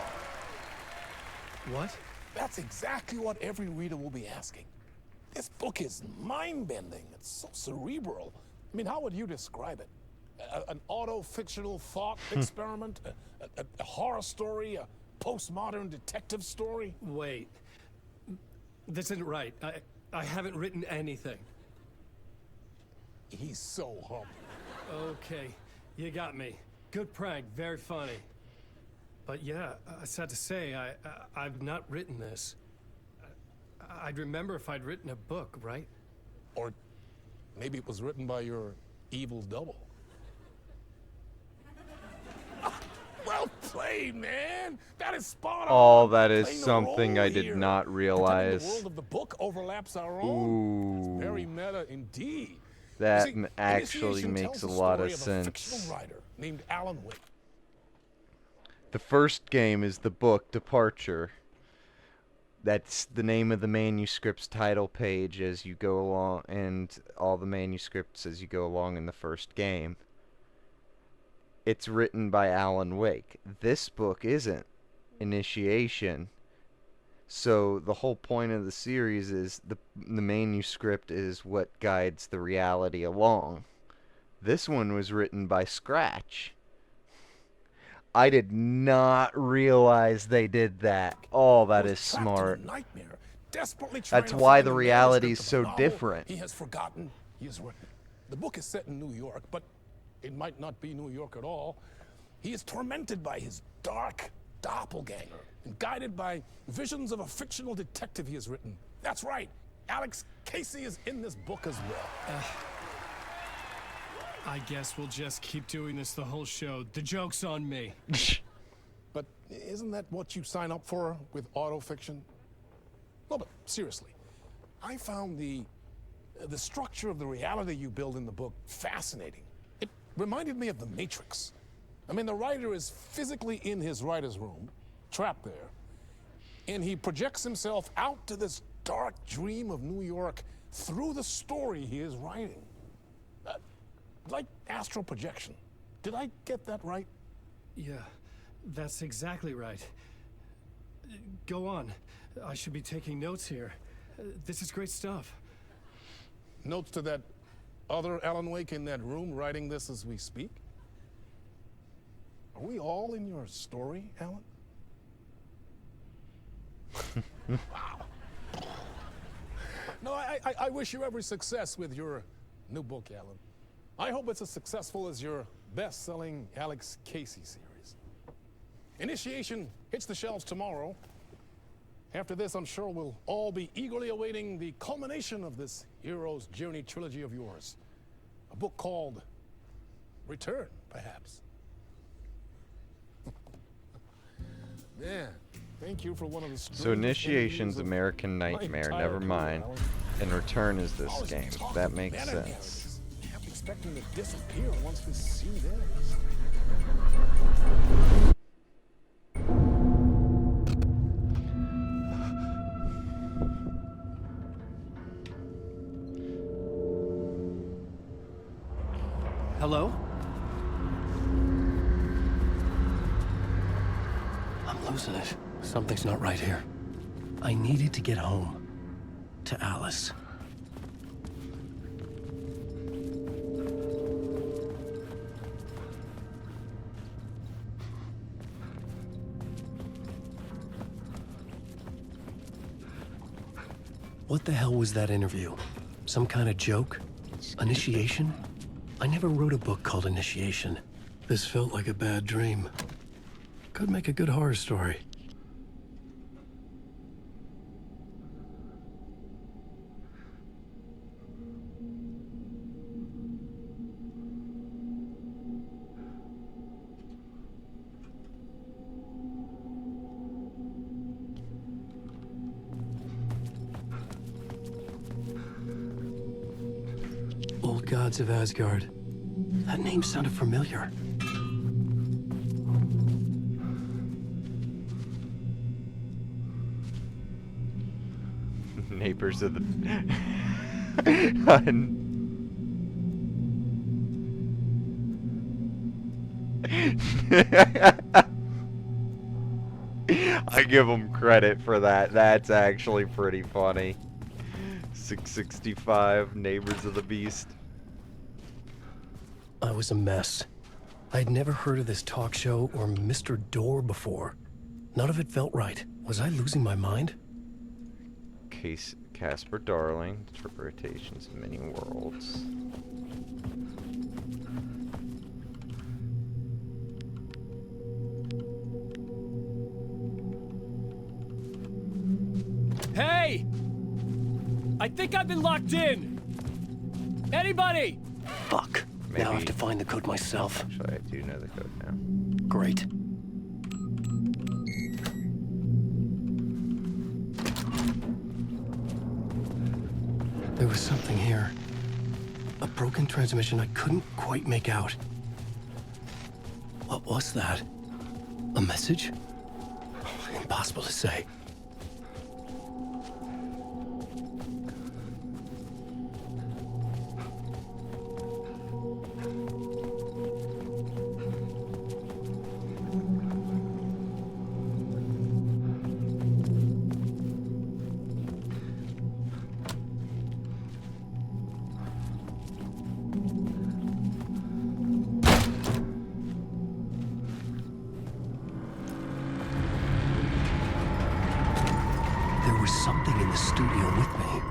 What? That's exactly what every reader will be asking. This book is mind-bending. It's so cerebral. I mean, how would you describe it? An auto-fictional thought experiment? A horror story? A postmodern detective story? Wait. This isn't right. I haven't written anything. He's so humble. Okay, you got me. Good prank, very funny. But yeah, sad to say, I've not written this. I'd remember if I'd written a book, right? Or maybe it was written by your evil double. Well played, man! That is spot on! Oh, that is Playing the something role I did here. not Pretending realize. the world of the book overlaps our own. Ooh. It's very meta indeed. That You see, actually Initiation makes tells a the lot story of a sense. fictional writer named Alan Wake. The first game is the book Departure. That's the name of the manuscript's title page as you go along, and all the manuscripts as you go along in the first game. It's written by Alan Wake. This book isn't. Initiation. So the whole point of the series is the manuscript is what guides the reality along. This one was written by Scratch. I did not realize they did that. Oh, that is smart. That's why the reality is so different. He has forgotten. He has written. The book is set in New York, but it might not be New York at all. He is tormented by his dark doppelganger and guided by visions of a fictional detective he has written. That's right. Alex Casey is in this book as well. I guess we'll just keep doing this the whole show. The joke's on me. But isn't that what you sign up for with autofiction? No, but seriously, I found the structure of the reality you build in the book fascinating. It reminded me of The Matrix. I mean, the writer is physically in his writer's room, trapped there, and he projects himself out to this dark dream of New York through the story he is writing. Like astral projection. Did I get that right? Yeah, that's exactly right. Go on. I should be taking notes here. This is great stuff. Notes to that other Alan Wake in that room writing this as we speak? Are we all in your story, Alan? Wow. No, I wish you every success with your new book, Alan. I hope it's as successful as your best-selling Alex Casey series. Initiation hits the shelves tomorrow. After this, I'm sure we'll all be eagerly awaiting the culmination of this Hero's Journey trilogy of yours. A book called Return, perhaps. Man, thank you for one of the So Initiation's American Nightmare, never mind. And Return is this game. That makes sense. Expecting to disappear once this scene ends. Hello? I'm losing it. Something's not right here. I needed to get home. To Alice. What the hell was that interview? Some kind of joke? Initiation? I never wrote a book called Initiation. This felt like a bad dream. Could make a good horror story. Gods of Asgard. That name sounded familiar. Neighbors of the... I give them credit for that. That's actually pretty funny. 665, Neighbors of the Beast. I was a mess. I'd never heard of this talk show or Mr. Door before. None of it felt right. Was I losing my mind? Casper Darling, Interpretations of Many Worlds. Hey! I think I've been locked in! Anybody? Fuck. Maybe. Now I have to find the code myself. Actually, I do know the code now. Great. There was something here. A broken transmission I couldn't quite make out. What was that? A message? Impossible to say. was something in the studio with me.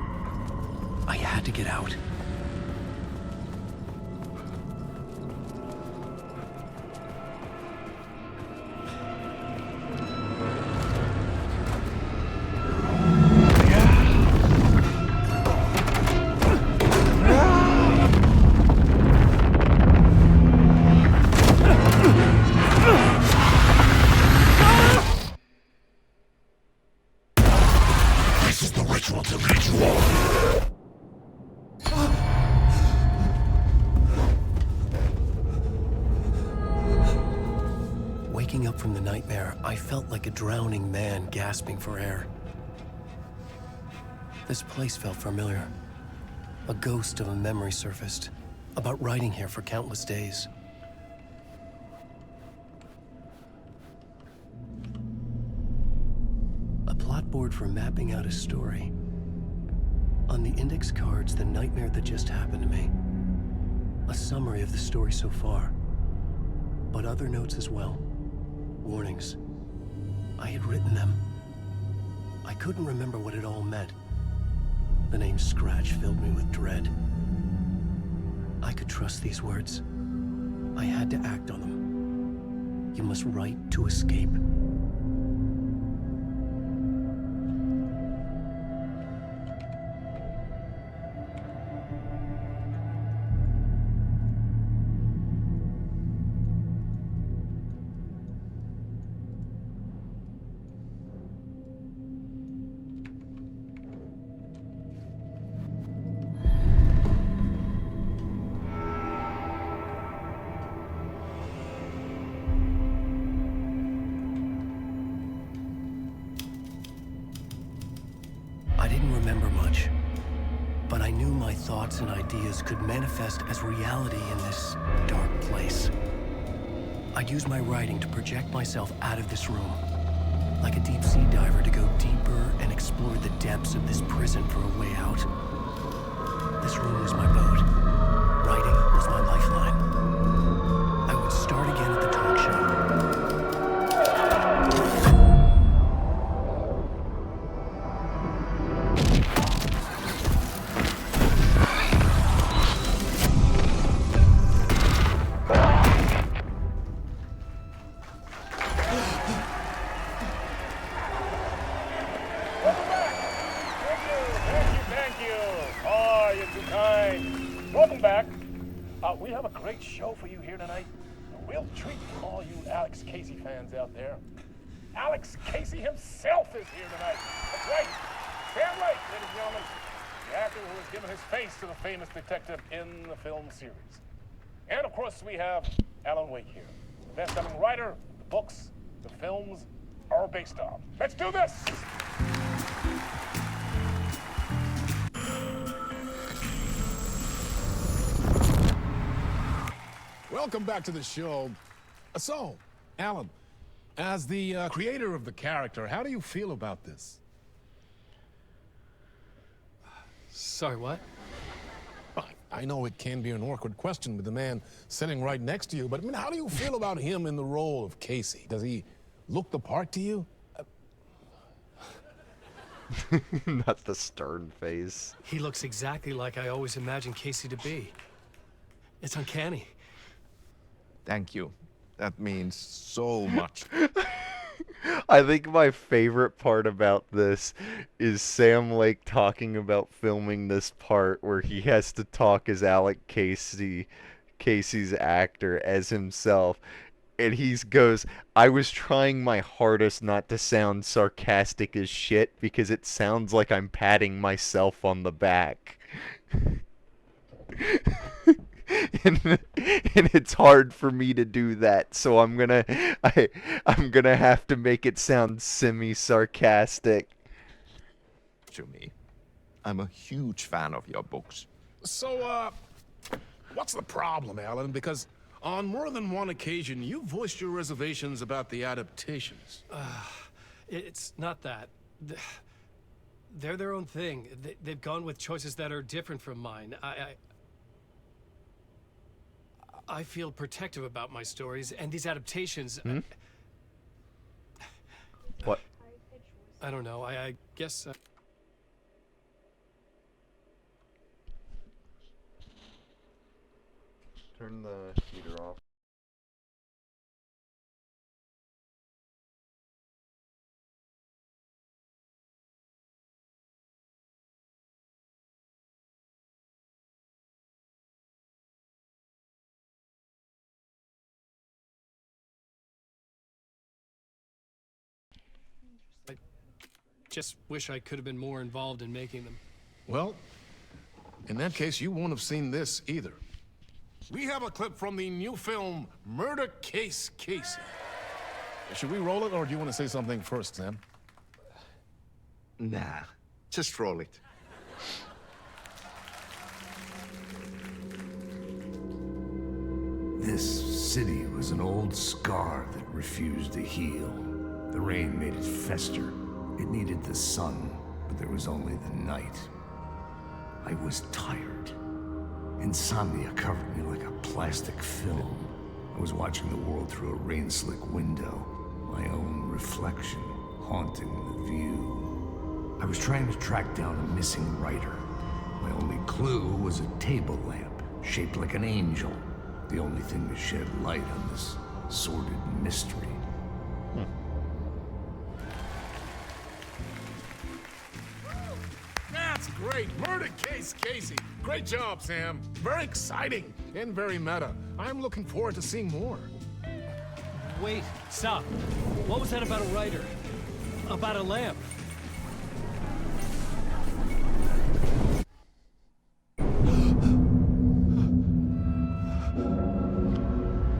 I had to get out. This is the ritual to ritual. Waking up from the nightmare, I felt like a drowning man gasping for air. This place felt familiar. A ghost of a memory surfaced, about riding here for countless days. A plot board for mapping out a story. On the index cards, the nightmare that just happened to me. A summary of the story so far, but other notes as well. Warnings. I had written them. I couldn't remember what it all meant. The name Scratch filled me with dread. I could trust these words. I had to act on them. You must write to escape. I didn't remember much, but I knew my thoughts and ideas could manifest as reality in this dark place. I'd use my writing to project myself out of this room, like a deep-sea diver to go deeper and explore the depths of this prison for a way out. This room was my boat. Writing was my lifeline. I would start again at the talk show. Welcome back. We have a great show for you here tonight. A real treat for all you Alex Casey fans out there. Alex Casey himself is here tonight. That's right. Sam Lake, ladies and gentlemen. The actor who has given his face to the famous detective in the film series. And of course, we have Alan Wake here. The best-selling writer, the books, the films are based on. Let's do this! Welcome back to the show. So, Alan, as the creator of the character, how do you feel about this? Sorry, what? I know it can be an awkward question with the man sitting right next to you, but I mean, how do you feel about him in the role of Casey? Does he look the part to you? Not the stern face. He looks exactly like I always imagined Casey to be. It's uncanny. Thank you. That means so much. I think my favorite part about this is Sam Lake talking about filming this part where he has to talk as Alec Casey's actor, as himself. And he goes, I was trying my hardest not to sound sarcastic as shit because it sounds like I'm patting myself on the back. And it's hard for me to do that, so I'm gonna have to make it sound semi-sarcastic. To me, I'm a huge fan of your books. So, what's the problem, Alan? Because on more than one occasion, you voiced your reservations about the adaptations. It's not that. They're their own thing. They've gone with choices that are different from mine. I feel protective about my stories, and these adaptations... What? I don't know. I guess... Turn the heater off. I just wish I could have been more involved in making them. Well, in that case, you won't have seen this either. We have a clip from the new film, Murder Case Casey. Should we roll it, or do you want to say something first, Sam? Nah, just roll it. This city was an old scar that refused to heal. The rain made it fester. It needed the sun, but there was only the night. I was tired. Insomnia covered me like a plastic film. I was watching the world through a rain-slick window, my own reflection haunting the view. I was trying to track down a missing writer. My only clue was a table lamp, shaped like an angel. The only thing to shed light on this sordid mystery. That's great! Murder Case Casey! Great job, Sam. Very exciting and very meta. I'm looking forward to seeing more. Wait, stop. What was that about a writer? About a lamp?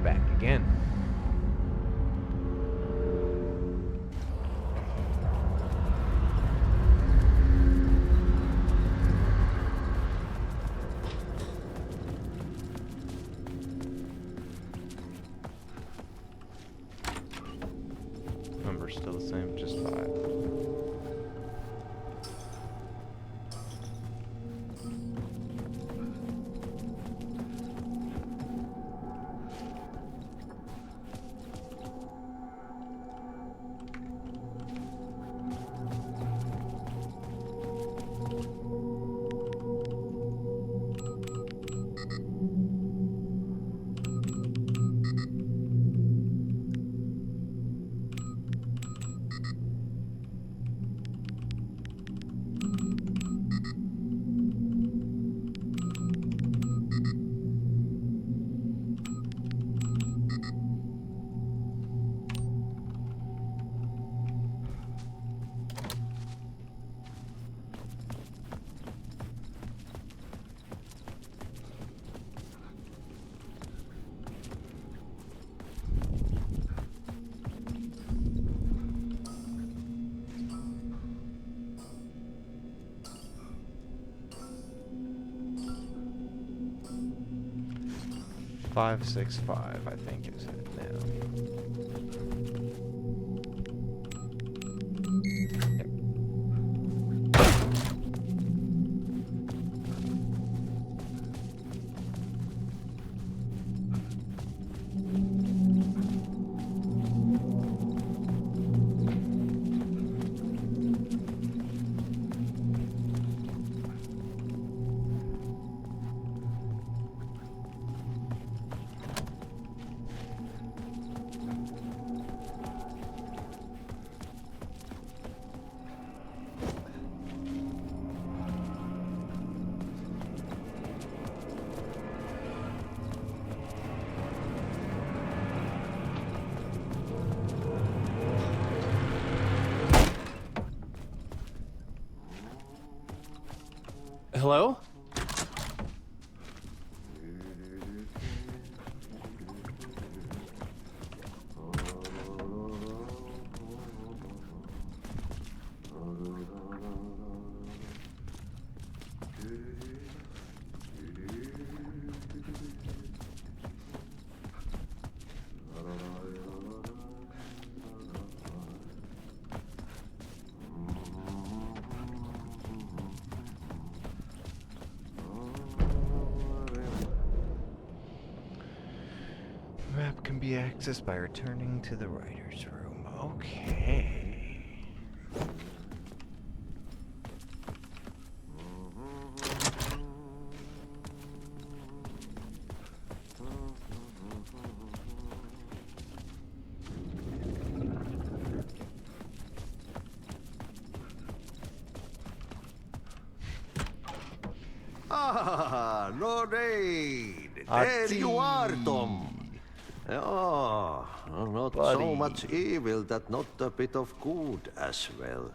Back again. Number's still the same, just 5. Five, 6, 5, I think is it now. Hello? Map can be accessed by returning to the writer's room. Okay. Ah, no rain. There you are, Tom. Oh, not so much evil that not a bit of good as well.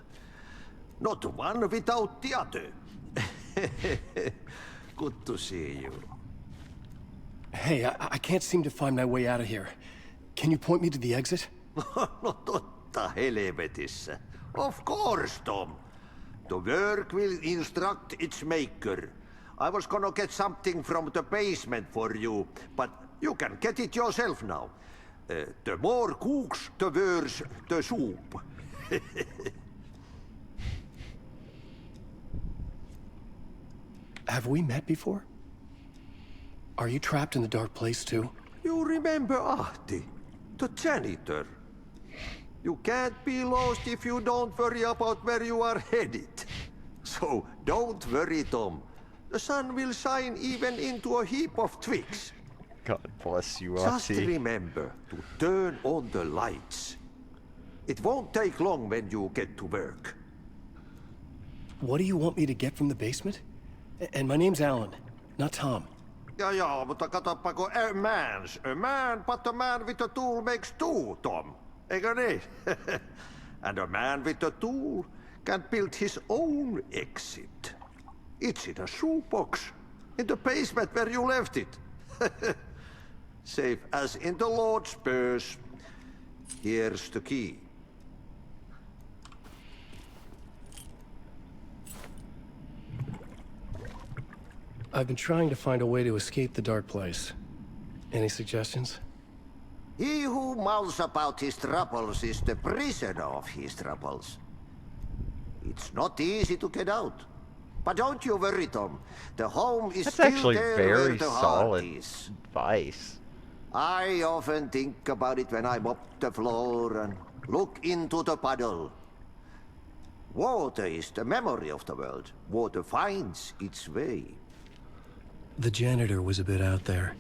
Not one without the other. Good to see you. Hey, I can't seem to find my way out of here. Can you point me to the exit? No totta helvetissä. Of course, Tom. The work will instruct its maker. I was gonna get something from the basement for you, but you can get it yourself now. The more cooks, the worse the soup. Have we met before? Are you trapped in the dark place too? You remember Ahti, the janitor. You can't be lost if you don't worry about where you are headed. So don't worry, Tom. The sun will shine even into a heap of twigs. God bless you, Just Ahti. remember to turn on the lights. It won't take long when you get to work. What do you want me to get from the basement? And my name's Alan, not Tom. Ja, mutta katsoppa, a man, but a man with a tool makes two, Tom. Eikö niin? And a man with a tool can build his own exit. It's in a shoebox, in the basement where you left it. Safe as in the Lord's purse. Here's the key. I've been trying to find a way to escape the dark place. Any suggestions? He who mouths about his troubles is the prisoner of his troubles. It's not easy to get out. But don't you worry, Tom. The home is That's still actually there where very the heart solid is. advice. I often think about it when I mop the floor and look into the puddle. Water is the memory of the world. Water finds its way. The janitor was a bit out there,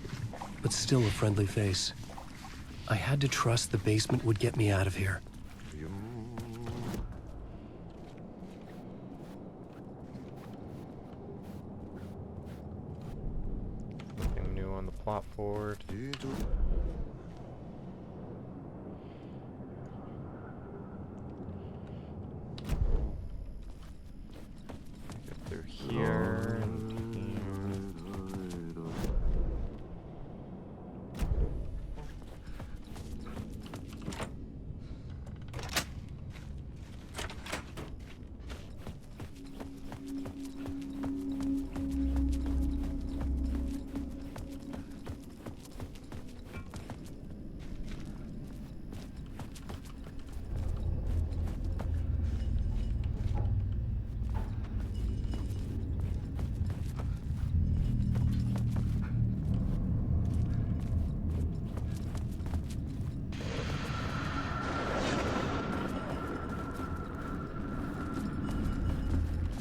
but still a friendly face. I had to trust the basement would get me out of here. Nothing new on the plot board. Get through here.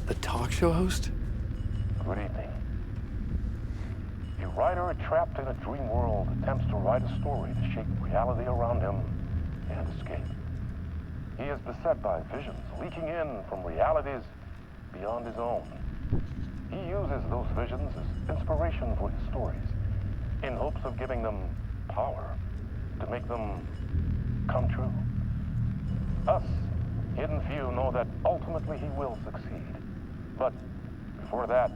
A talk show host? Good evening. A writer trapped in a dream world attempts to write a story to shape reality around him and escape. He is beset by visions leaking in from realities beyond his own. He uses those visions as inspiration for his stories, in hopes of giving them power to make them come true. Us, hidden few, know that ultimately he will succeed. But before that,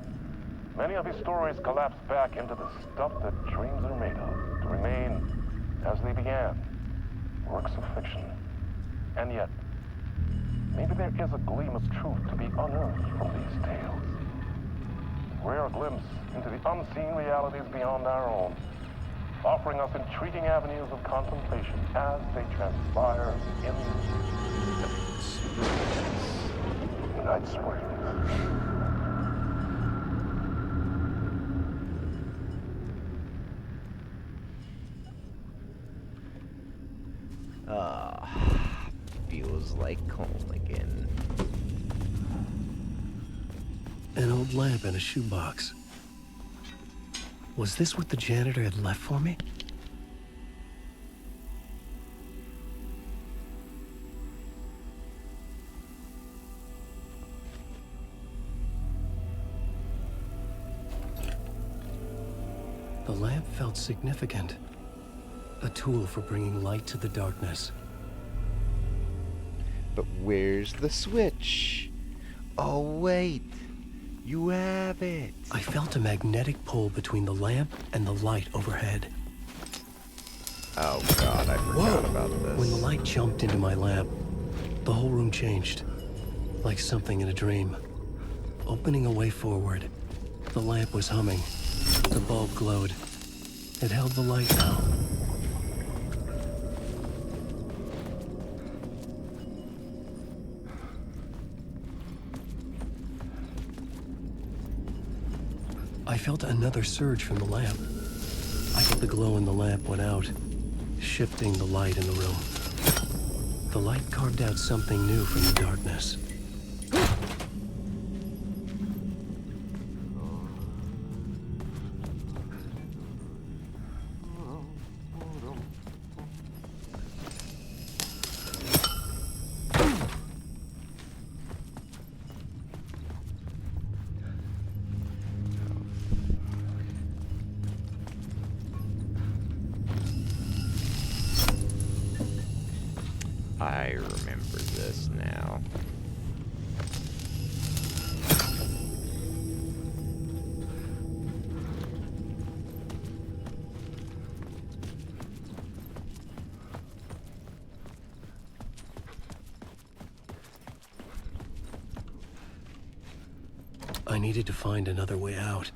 many of his stories collapse back into the stuff that dreams are made of, to remain as they began, works of fiction. And yet, maybe there is a gleam of truth to be unearthed from these tales. A rare glimpse into the unseen realities beyond our own, offering us intriguing avenues of contemplation as they transpire in the night springs. Feels like home again. An old lamp in a shoebox. Was this what the janitor had left for me? felt significant. A tool for bringing light to the darkness. But where's the switch? Oh, wait. You have it. I felt a magnetic pull between the lamp and the light overhead. Oh god, I forgot about this. When the light jumped into my lamp, the whole room changed. Like something in a dream. Opening a way forward, the lamp was humming. The bulb glowed. It held the light now. I felt another surge from the lamp. I thought the glow in the lamp went out, shifting the light in the room. The light carved out something new from the darkness. I remember this now. I needed to find another way out.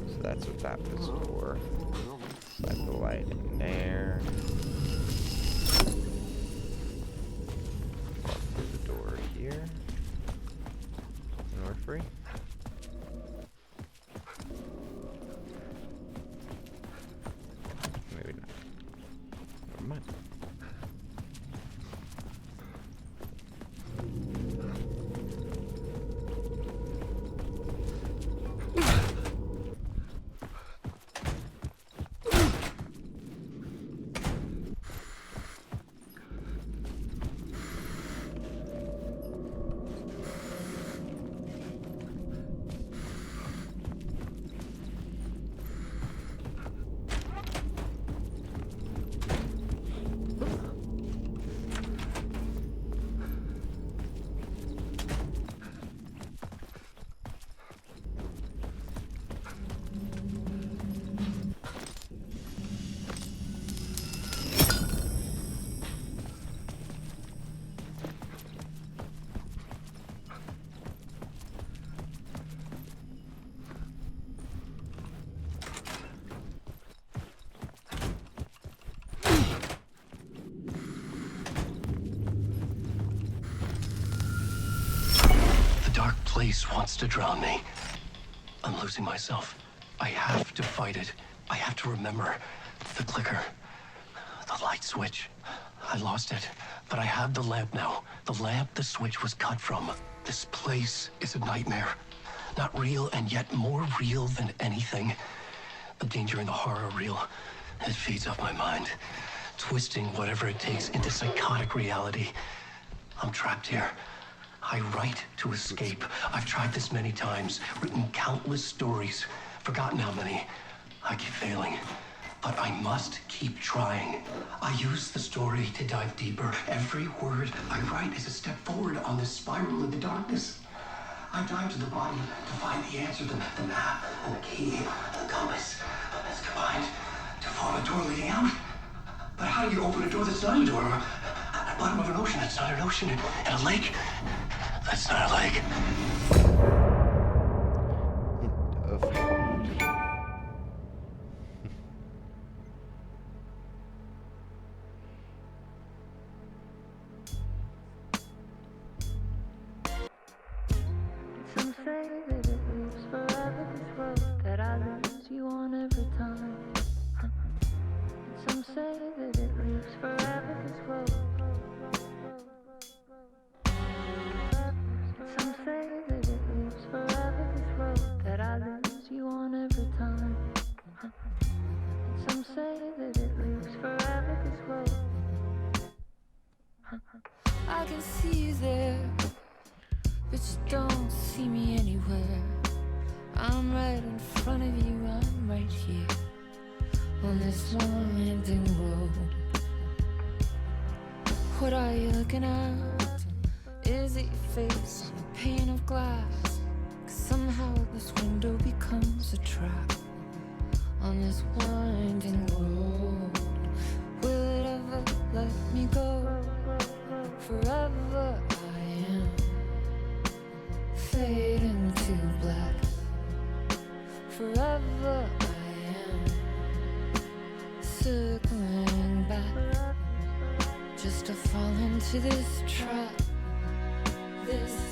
So that's what that was for. Let the light in there. Walk through the door here. And we're free. Maybe not. Never mind. Dark place wants to drown me. I'm losing myself. I have to fight it. I have to remember the clicker, the light switch. I lost it, but I have the lamp now. The lamp the switch was cut from. This place is a nightmare. Not real, and yet more real than anything. The danger and the horror real. It feeds off my mind, twisting whatever it takes into psychotic reality. I'm trapped here. I write to escape. I've tried this many times, written countless stories, forgotten how many. I keep failing, but I must keep trying. I use the story to dive deeper. Every word I write is a step forward on this spiral in the darkness. I dive to the bottom to find the answer, the map, and the key, and the compass. It's combined to form a door leading out. But how do you open a door that's not a door? At the bottom of an ocean that's not an ocean, and a lake that's not a lake. Some say that it lives forever, this road that I lose you on every time. Some say that it lives forever, this road. Some say that it lives this winding road. What are you looking at? Is it your face on a pane of glass? 'Cause somehow this window becomes a trap on this winding road. Will it ever let me go? Forever I am fading to black. Forever I am circling back, just to fall into this trap. This